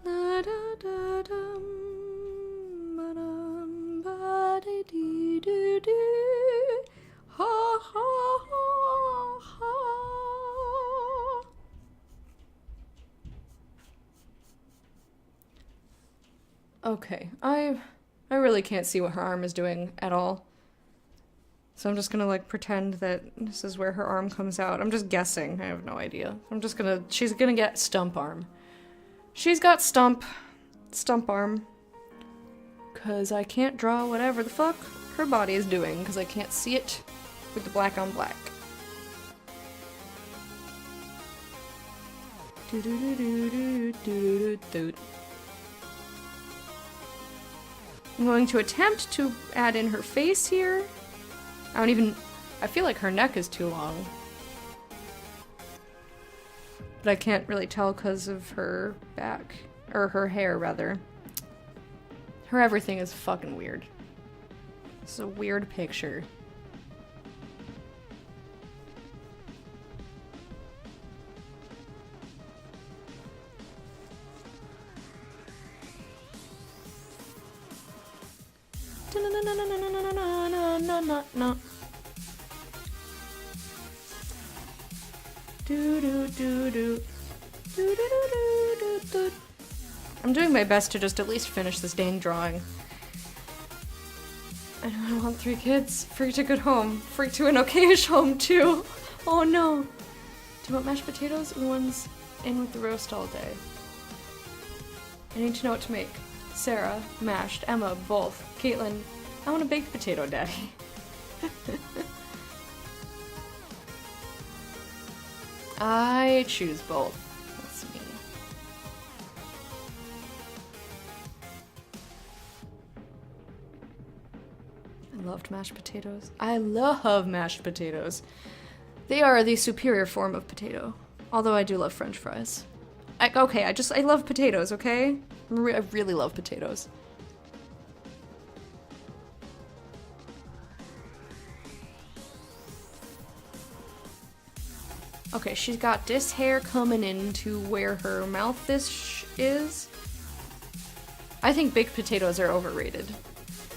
La da da dum, ba dum, ba de dee doo doo, ha ha ha ha. Okay, I really can't see what her arm is doing at all. So I'm just gonna like pretend that this is where her arm comes out. I'm just guessing, I have no idea. She's gonna get stump arm. She's got stump arm. Cause I can't draw whatever the fuck her body is doing, cause I can't see it with the black on black. I'm going to attempt to add in her face here. I feel like her neck is too long. But I can't really tell because of her back. Or her hair, rather. Her everything is fucking weird. This is a weird picture. No. I'm doing my best to just at least finish this dang drawing. I don't want 3 kids. Free to good home. Free to an okayish home, too. Oh no. Do you want mashed potatoes or the ones in with the roast all day? I need to know what to make. Sarah, mashed. Emma, both. Caitlin, I want a baked potato, Daddy. I choose both. That's me. I loved mashed potatoes. I love mashed potatoes. They are the superior form of potato. Although I do love French fries. I love potatoes, okay? I really love potatoes. Okay, she's got this hair coming into where her mouth is. I think baked potatoes are overrated.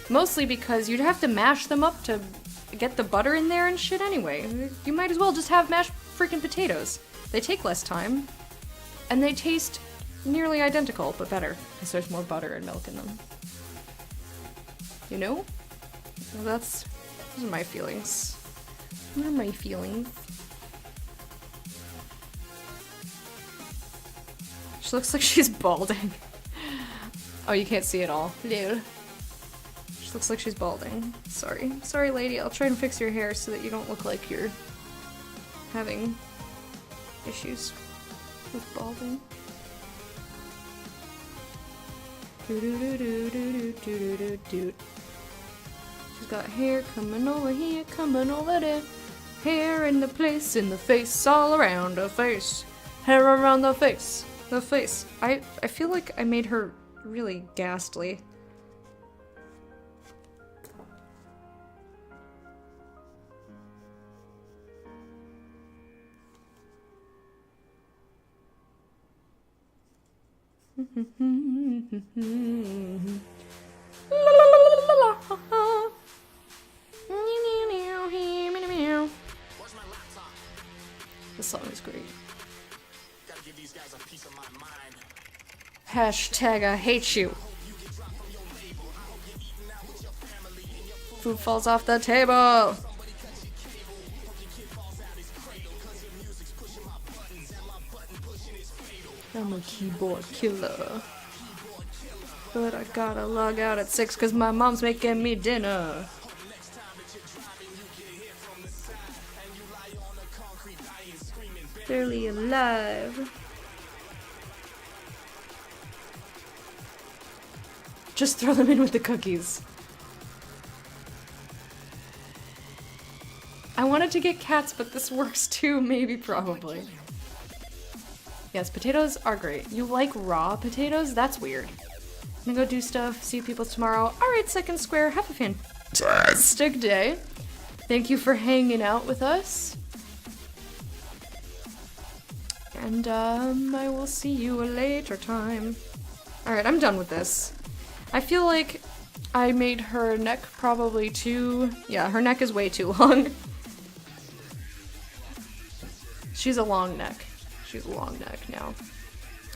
Mostly because you'd have to mash them up to get the butter in there and shit anyway. You might as well just have mashed freaking potatoes. They take less time. And they taste nearly identical, but better. Because there's more butter and milk in them. You know? Well, those are my feelings. What are my feelings? She looks like she's balding. Oh, you can't see it all. Lol. She looks like she's balding. Sorry. Sorry, lady. I'll try and fix your hair so that you don't look like you're having issues with balding. She's got hair coming over here, coming over there. Hair in the place, in the face, all around her face. Hair around the face. The face. I feel like I made her really ghastly. The song is great. Hashtag I hate you. Food falls off the table. I'm a keyboard killer. But I gotta log out at 6 cause my mom's making me dinner. Barely alive. Just throw them in with the cookies. I wanted to get cats, but this works too, maybe, probably. Yes, potatoes are great. You like raw potatoes? That's weird. I'm gonna go do stuff, see people tomorrow. Alright, Second Square, have a fantastic day. Thank you for hanging out with us. And, I will see you a later time. Alright, I'm done with this. I feel like I made her neck probably too... Yeah, her neck is way too long. She's a long neck. She's a long neck now.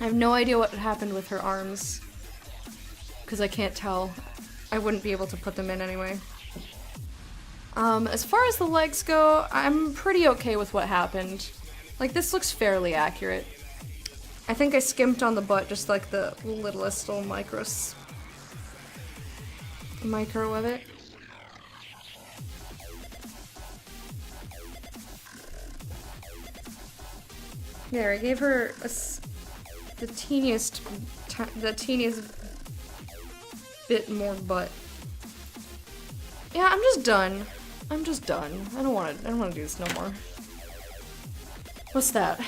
I have no idea what happened with her arms. Because I can't tell. I wouldn't be able to put them in anyway. As far as the legs go, I'm pretty okay with what happened. Like, this looks fairly accurate. I think I skimped on the butt, just like the littlest little micro of it. There, I gave her the teeniest bit more butt. Yeah, I'm just done. I'm just done. I don't want to do this no more. What's that?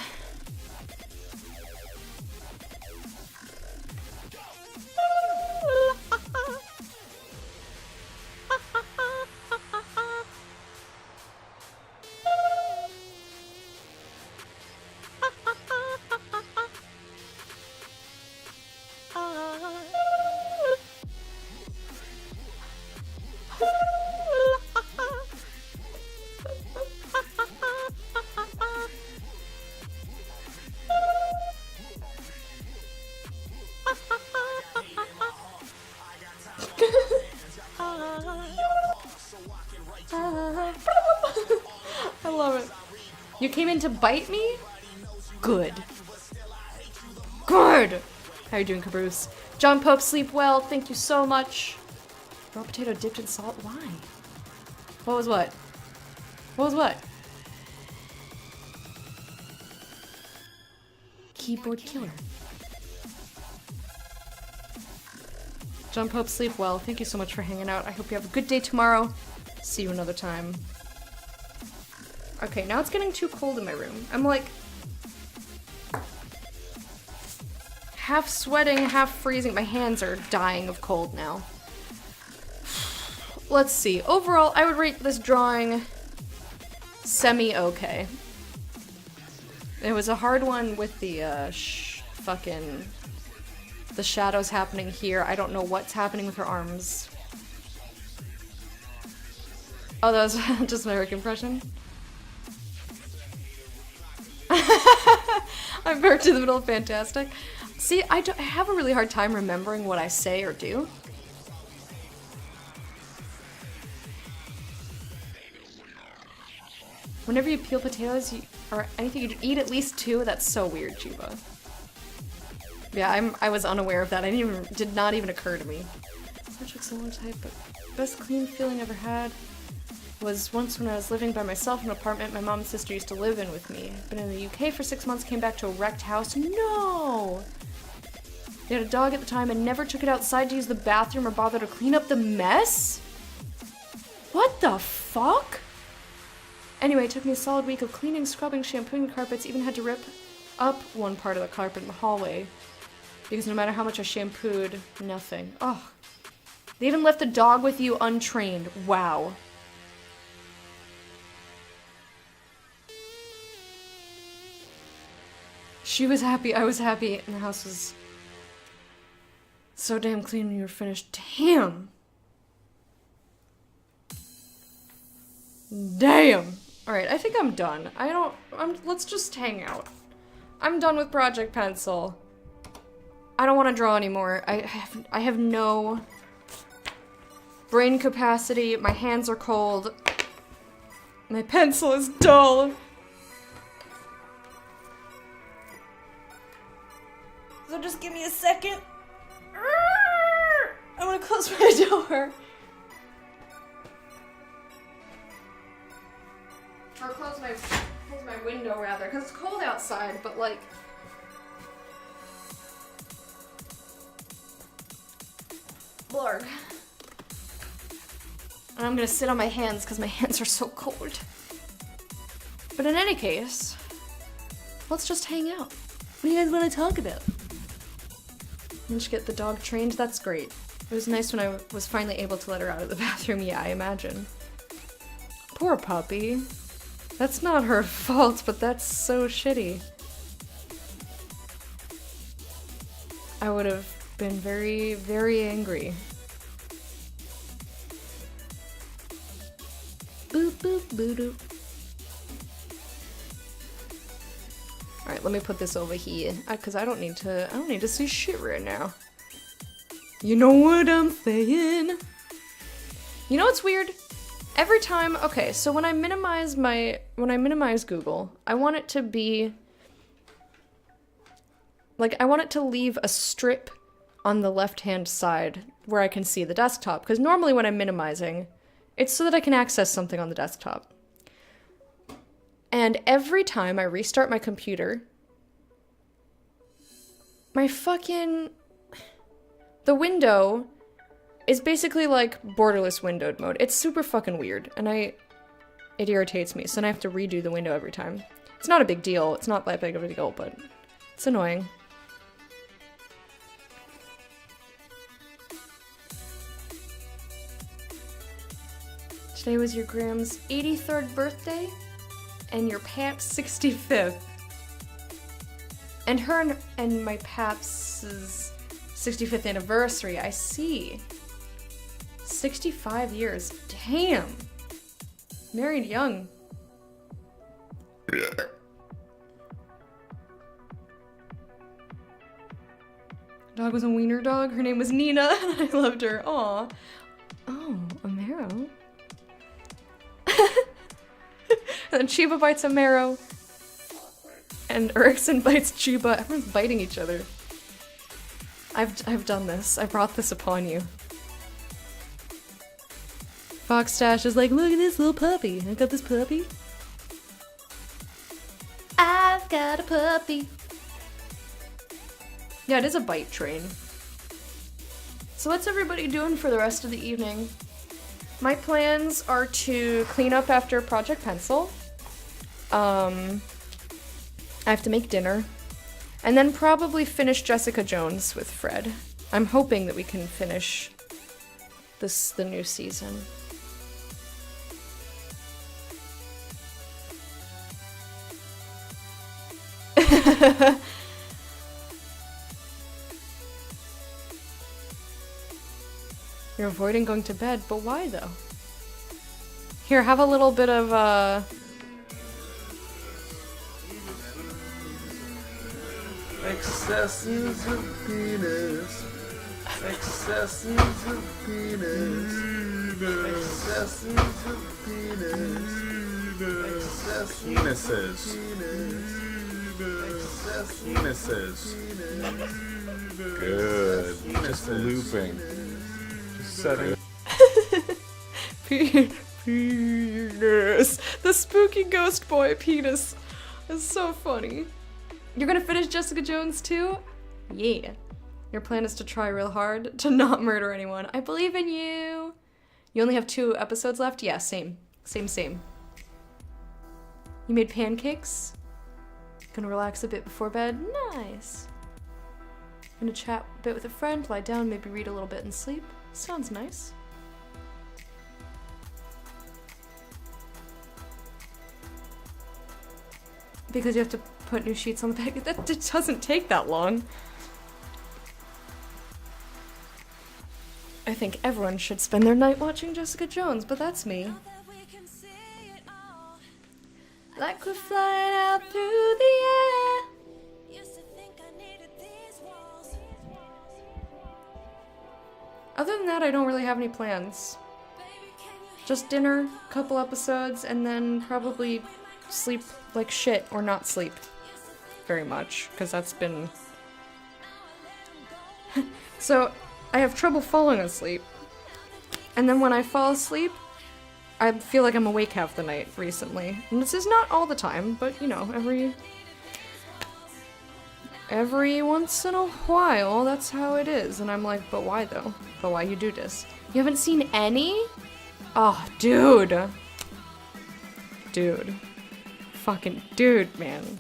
came in to bite me? Good. Good! How you doing, Caboose? John Pope, sleep well. Thank you so much. Raw potato dipped in salt? Why? What was what? What was what? Keyboard killer. John Pope, sleep well. Thank you so much for hanging out. I hope you have a good day tomorrow. See you another time. Okay, now it's getting too cold in my room. I'm like half sweating, half freezing. My hands are dying of cold now. Let's see. Overall, I would rate this drawing semi-okay. It was a hard one with the the shadows happening here. I don't know what's happening with her arms. Oh, that was just my Rick impression. I'm back to the middle of fantastic. See, I have a really hard time remembering what I say or do. Whenever you peel potatoes or anything, you eat at least 2. That's so weird, Chiba. Yeah, I was unaware of that. Did not even occur to me. Such a similar type, but best clean feeling I ever had was once when I was living by myself in an apartment my mom and sister used to live in with me. Been in the UK for 6 months, came back to a wrecked house. No! They had a dog at the time and never took it outside to use the bathroom or bother to clean up the mess? What the fuck? Anyway, it took me a solid week of cleaning, scrubbing, shampooing the carpets, even had to rip up one part of the carpet in the hallway. Because no matter how much I shampooed, nothing. Oh. They even left the dog with you untrained. Wow. She was happy, I was happy, and the house was so damn clean when you were finished. Damn! Damn! Alright, I think I'm done. Let's just hang out. I'm done with Project Pencil. I don't want to draw anymore. I have no brain capacity. My hands are cold. My pencil is dull. So just give me a second. I want to close my door. Or close my window rather, because it's cold outside, but like Blarg. And I'm gonna sit on my hands because my hands are so cold. But in any case, let's just hang out. What do you guys want to talk about? Did you get the dog trained? That's great. It was nice when I was finally able to let her out of the bathroom. Yeah, I imagine. Poor puppy. That's not her fault, but that's so shitty. I would have been very, very angry. Boop, boop, boop, doop. Alright, let me put this over here, because I don't need to see shit right now. You know what I'm saying? You know what's weird? Every time, okay, so when I minimize Google, I want it to be, like, I want it to leave a strip on the left-hand side where I can see the desktop, because normally when I'm minimizing, it's so that I can access something on the desktop. And every time I restart my computer, the window is basically like borderless windowed mode. It's super fucking weird, and it irritates me, so then I have to redo the window every time. It's not a big deal, it's not that big of a deal, but it's annoying. Today was your Gram's 83rd birthday, and your Pap's 65th. And her and my Pap's 65th anniversary, I see. 65 years. Damn. Married young. Dog was a wiener dog. Her name was Nina, and I loved her. Aw. Oh, a marrow. And then Chiba bites a marrow. and Erickson bites Chuba. Everyone's biting each other. I've done this. I brought this upon you. Foxstash is like, look at this little puppy. I got this puppy. I've got a puppy. Yeah, it is a bite train. So what's everybody doing for the rest of the evening? My plans are to clean up after Project Pencil. I have to make dinner. And then probably finish Jessica Jones with Fred. I'm hoping that we can finish the new season. You're avoiding going to bed, but why though? Here, have a little bit of Excesses of penis. Excesses of penis. Excesses of penis. Penises. Penises. Good. Just looping. Just setting. Penis. The spooky ghost boy penis is so funny. You're gonna finish Jessica Jones too? Yeah. Your plan is to try real hard to not murder anyone. I believe in you. You only have 2 episodes left? Yeah, same. Same. You made pancakes? Gonna relax a bit before bed? Nice. Gonna chat a bit with a friend, lie down, maybe read a little bit and sleep. Sounds nice. Because you have to put new sheets on the bed. That doesn't take that long. I think everyone should spend their night watching Jessica Jones, but that's me. Like we're flying out through the air. Other than that, I don't really have any plans. Just dinner, couple episodes, and then probably sleep like shit or not sleep very much, because that's been... So, I have trouble falling asleep. And then when I fall asleep, I feel like I'm awake half the night recently. And this is not all the time, but you know, every once in a while, that's how it is. And I'm like, but why though? But why you do this? You haven't seen any? Oh, dude. Dude. Fucking dude, man.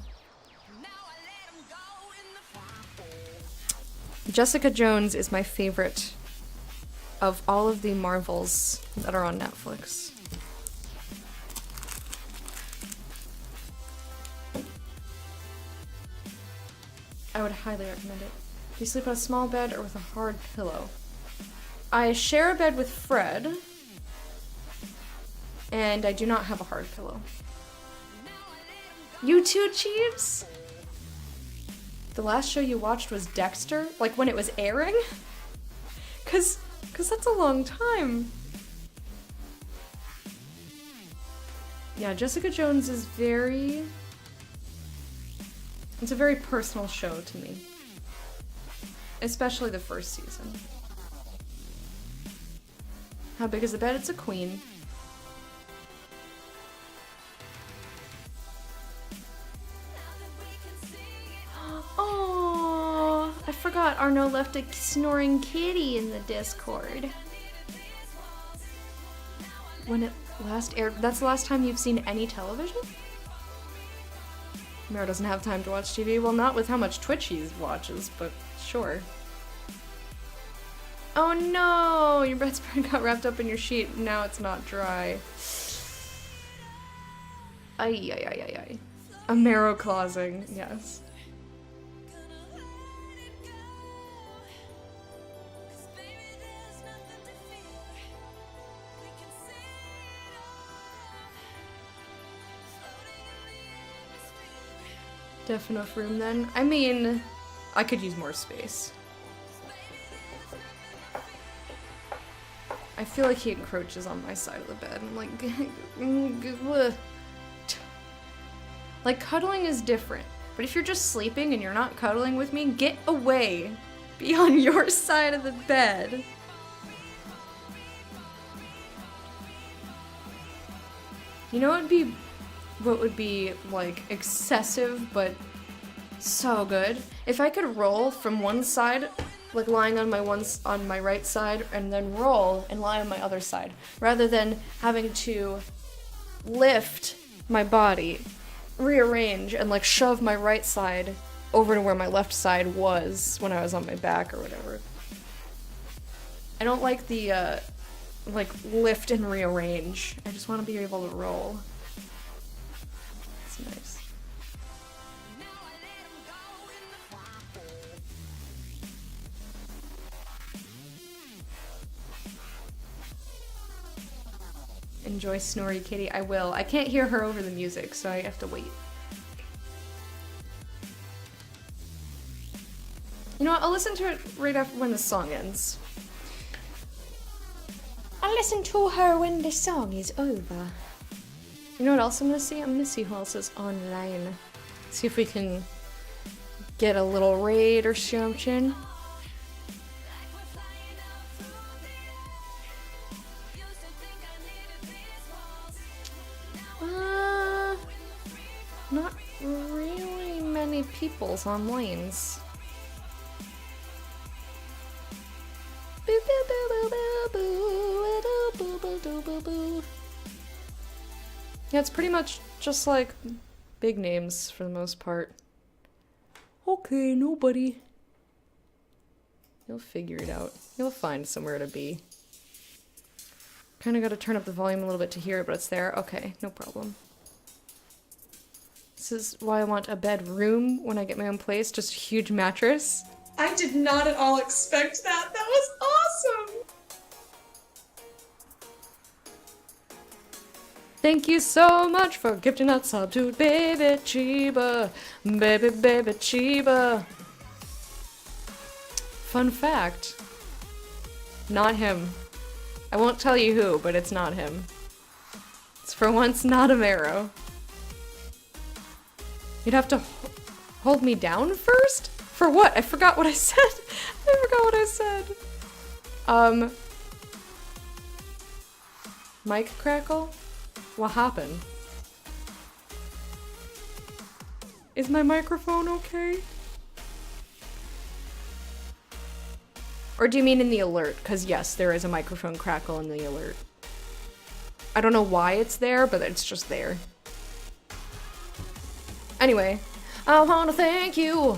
Jessica Jones is my favorite of all of the Marvels that are on Netflix. I would highly recommend it. Do you sleep on a small bed or with a hard pillow? I share a bed with Fred, and I do not have a hard pillow. You too, Chiefs? The last show you watched was Dexter? Like when it was airing? Cause that's a long time. Yeah, Jessica Jones is it's a very personal show to me. Especially the first season. How big is the bed? It's a queen. Oh, I forgot Arno left a snoring kitty in the Discord. When it last aired, that's the last time you've seen any television? Mero doesn't have time to watch TV. Well, not with how much Twitch he watches, but sure. Oh no! Your bedspread got wrapped up in your sheet. Now it's not dry. Ay. A marrow clausing, yes. Def enough room then. I mean, I could use more space. I feel like he encroaches on my side of the bed. I'm like, like cuddling is different. But if you're just sleeping and you're not cuddling with me, get away. Be on your side of the bed. You know what would be like excessive but so good? If I could roll from one side, like lying on my right side, and then roll and lie on my other side, rather than having to lift my body, rearrange, and like shove my right side over to where my left side was when I was on my back or whatever. I don't like the like lift and rearrange. I just want to be able to roll. It's nice. Enjoy Snorri Kitty. I will. I can't hear her over the music, so I have to wait. You know what? I'll listen to it right after when the song ends. I'll listen to her when the song is over. You know what else I'm gonna see? I'm gonna see who else is online. See if we can get a little raid or something. Not really many people's on lanes. Boo boo boo boo boo boo boo boo boo boo boo. Yeah, it's pretty much just like big names for the most part. Okay, nobody. You'll figure it out. You'll find somewhere to be. Kinda gotta turn up the volume a little bit to hear it, but it's there. Okay, no problem. This is why I want a bedroom when I get my own place, just a huge mattress. I did not at all expect that. That was awesome! Thank you so much for gifting that sub to Baby Chiba. Baby, baby Chiba. Fun fact. Not him. I won't tell you who, but it's not him. It's for once not a Marrow. You'd have to hold me down first? For what? I forgot what I said. I forgot what I said. Mic crackle? What happened? Is my microphone okay? Or do you mean in the alert? Because yes, there is a microphone crackle in the alert. I don't know why it's there, but it's just there. Anyway, I want to thank you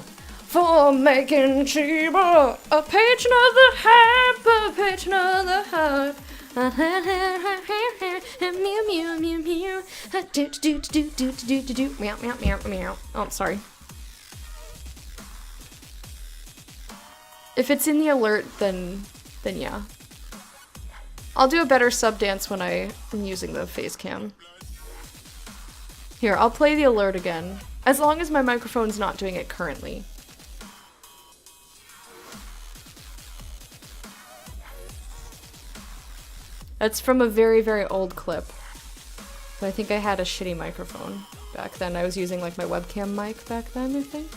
for making Chiba a patron of the hype, a patron of the hype. Meow meow meow meow. Do do do do do do do. Meow meow meow meow. Oh, I'm sorry. If it's in the alert, then yeah. I'll do a better sub dance when I am using the face cam. Here, I'll play the alert again. As long as my microphone's not doing it currently. That's from a very, very old clip. But I think I had a shitty microphone back then. I was using like my webcam mic back then, I think.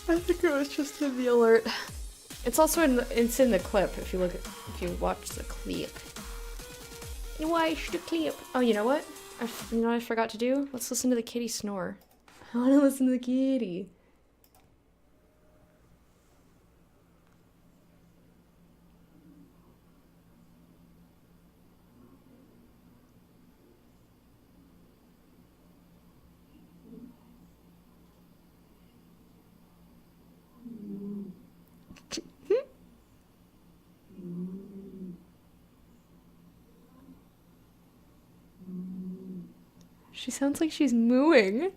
I think it was just in the alert. It's also it's in the clip if you watch the clip. Watch the clip. Oh, you know what? You know what I forgot to do? Let's listen to the kitty snore. I want to listen to the kitty. She sounds like she's mooing.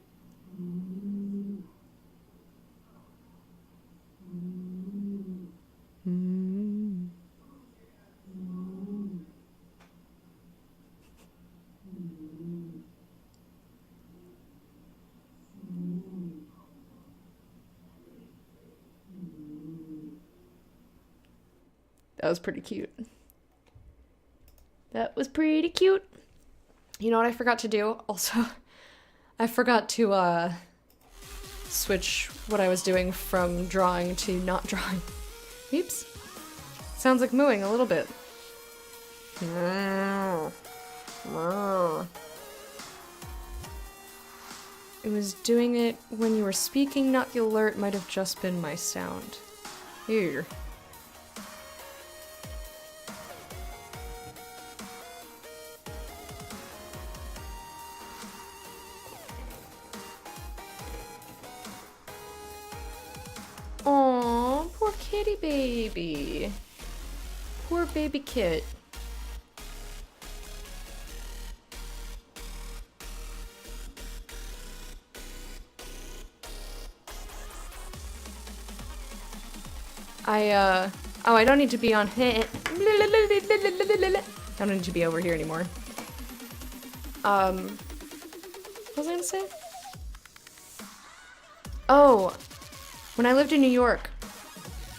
That was pretty cute. That was pretty cute. You know what I forgot to do? Also, I forgot to switch what I was doing from drawing to not drawing. Oops. Sounds like mooing a little bit. It was doing it when you were speaking, not the alert. Might have just been my sound. Here. Aww, poor kitty baby. Poor baby kit. I don't need to be on I don't need to be over here anymore. What was I gonna say? Oh, when I lived in New York,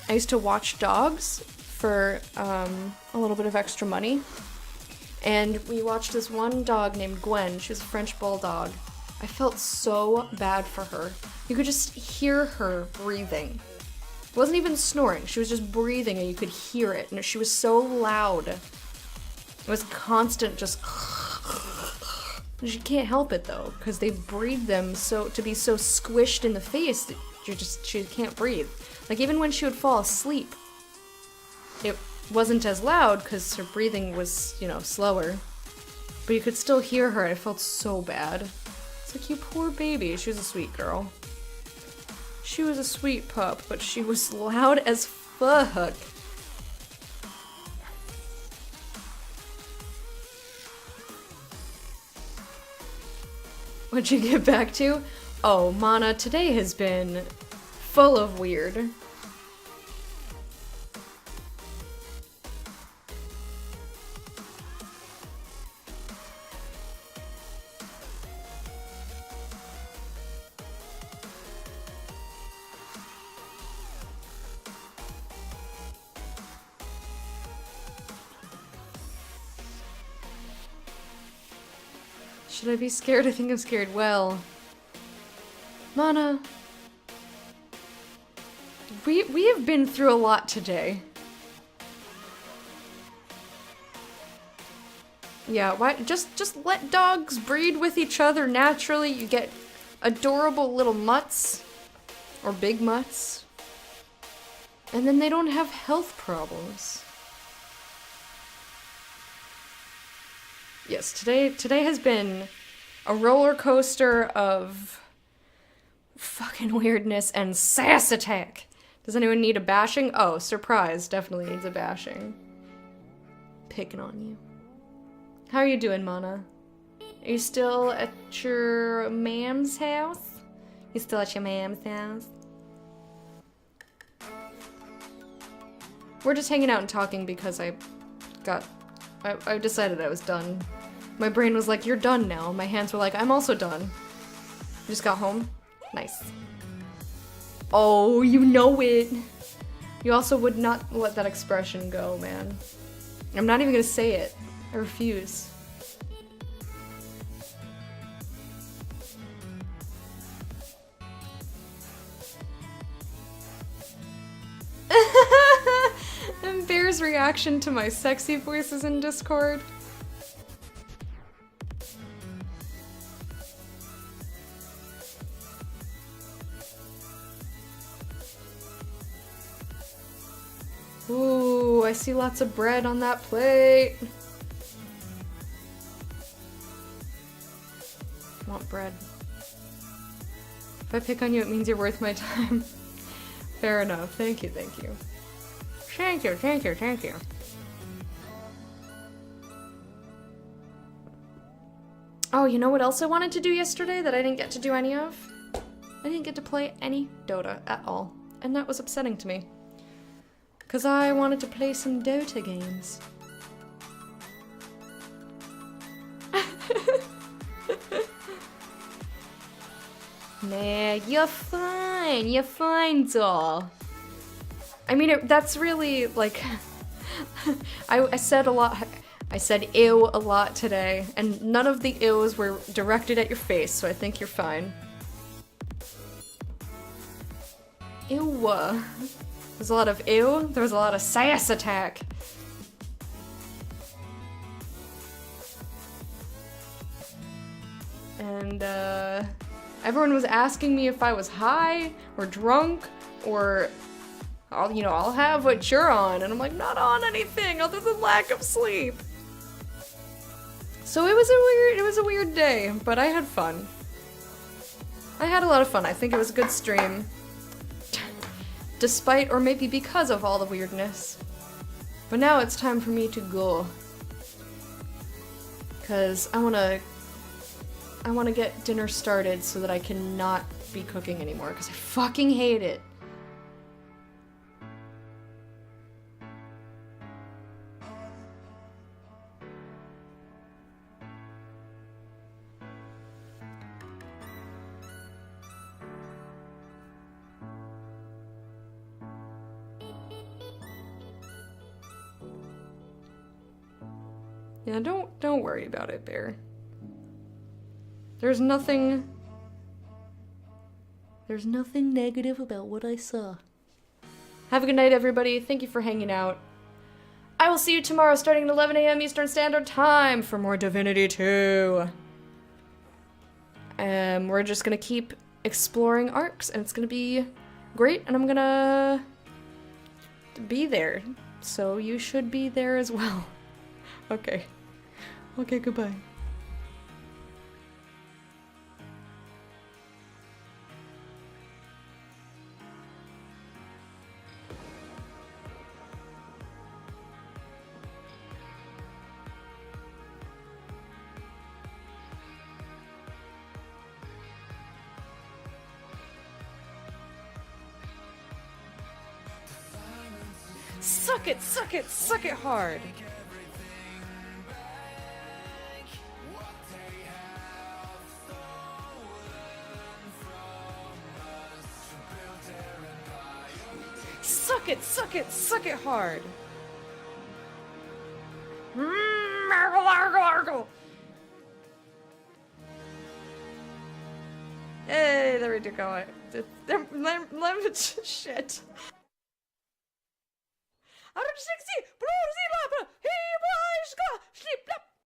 I used to watch dogs for a little bit of extra money. And we watched this one dog named Gwen. She was a French bulldog. I felt so bad for her. You could just hear her breathing. It wasn't even snoring. She was just breathing and you could hear it. And she was so loud. It was constant just... She can't help it though, because they breed them so to be so squished in the face that she can't breathe. Like even when she would fall asleep, it wasn't as loud because her breathing was, you know, slower. But you could still hear her and I felt so bad. It's like, you poor baby. She was a sweet girl. She was a sweet pup, but she was loud as fuck. What'd you get back to? Oh, Mana, today has been full of weird. Should I be scared? I think I'm scared. Well, Mana, we have been through a lot today. Yeah, why just let dogs breed with each other naturally. You get adorable little mutts or big mutts. And then they don't have health problems. Yes, today has been a roller coaster of fucking weirdness and sass attack. Does anyone need a bashing? Oh, surprise, definitely needs a bashing. Picking on you. How are you doing, Mana? Are you still at your mam's house? You still at your mam's house? We're just hanging out and talking because I decided I was done. My brain was like, you're done now. My hands were like, I'm also done. You just got home? Nice. Oh, you know it. You also would not let that expression go, man. I'm not even gonna say it. I refuse. And Bear's reaction to my sexy voices in Discord. Ooh, I see lots of bread on that plate. I want bread. If I pick on you, it means you're worth my time. Fair enough. Thank you, thank you. Thank you, thank you, thank you. Oh, you know what else I wanted to do yesterday that I didn't get to do any of? I didn't get to play any Dota at all. And that was upsetting to me. Because I wanted to play some Dota games. Nah, you're fine, doll. I mean, that's really, like, I said a lot, I said ew a lot today, and none of the ews were directed at your face, so I think you're fine. Ew. There's a lot of ew, there was a lot of sass attack. And, everyone was asking me if I was high, or drunk, or, I'll have what you're on, and I'm like, not on anything other than lack of sleep. So it was a weird day, but I had fun. I had a lot of fun. I think it was a good stream. Despite, or maybe because of all the weirdness. But now it's time for me to go. Cause I wanna get dinner started so that I can not be cooking anymore, because I fucking hate it. Yeah, don't worry about it, Bear. There's nothing negative about what I saw. Have a good night, everybody. Thank you for hanging out. I will see you tomorrow starting at 11 a.m. Eastern Standard Time for more Divinity 2. We're just gonna keep exploring arcs, and it's gonna be great, and I'm gonna be there. So you should be there as well. Okay. Okay, goodbye. Suck it hard. Suck it hard. Argle. Hey, there we go. Shit. 160!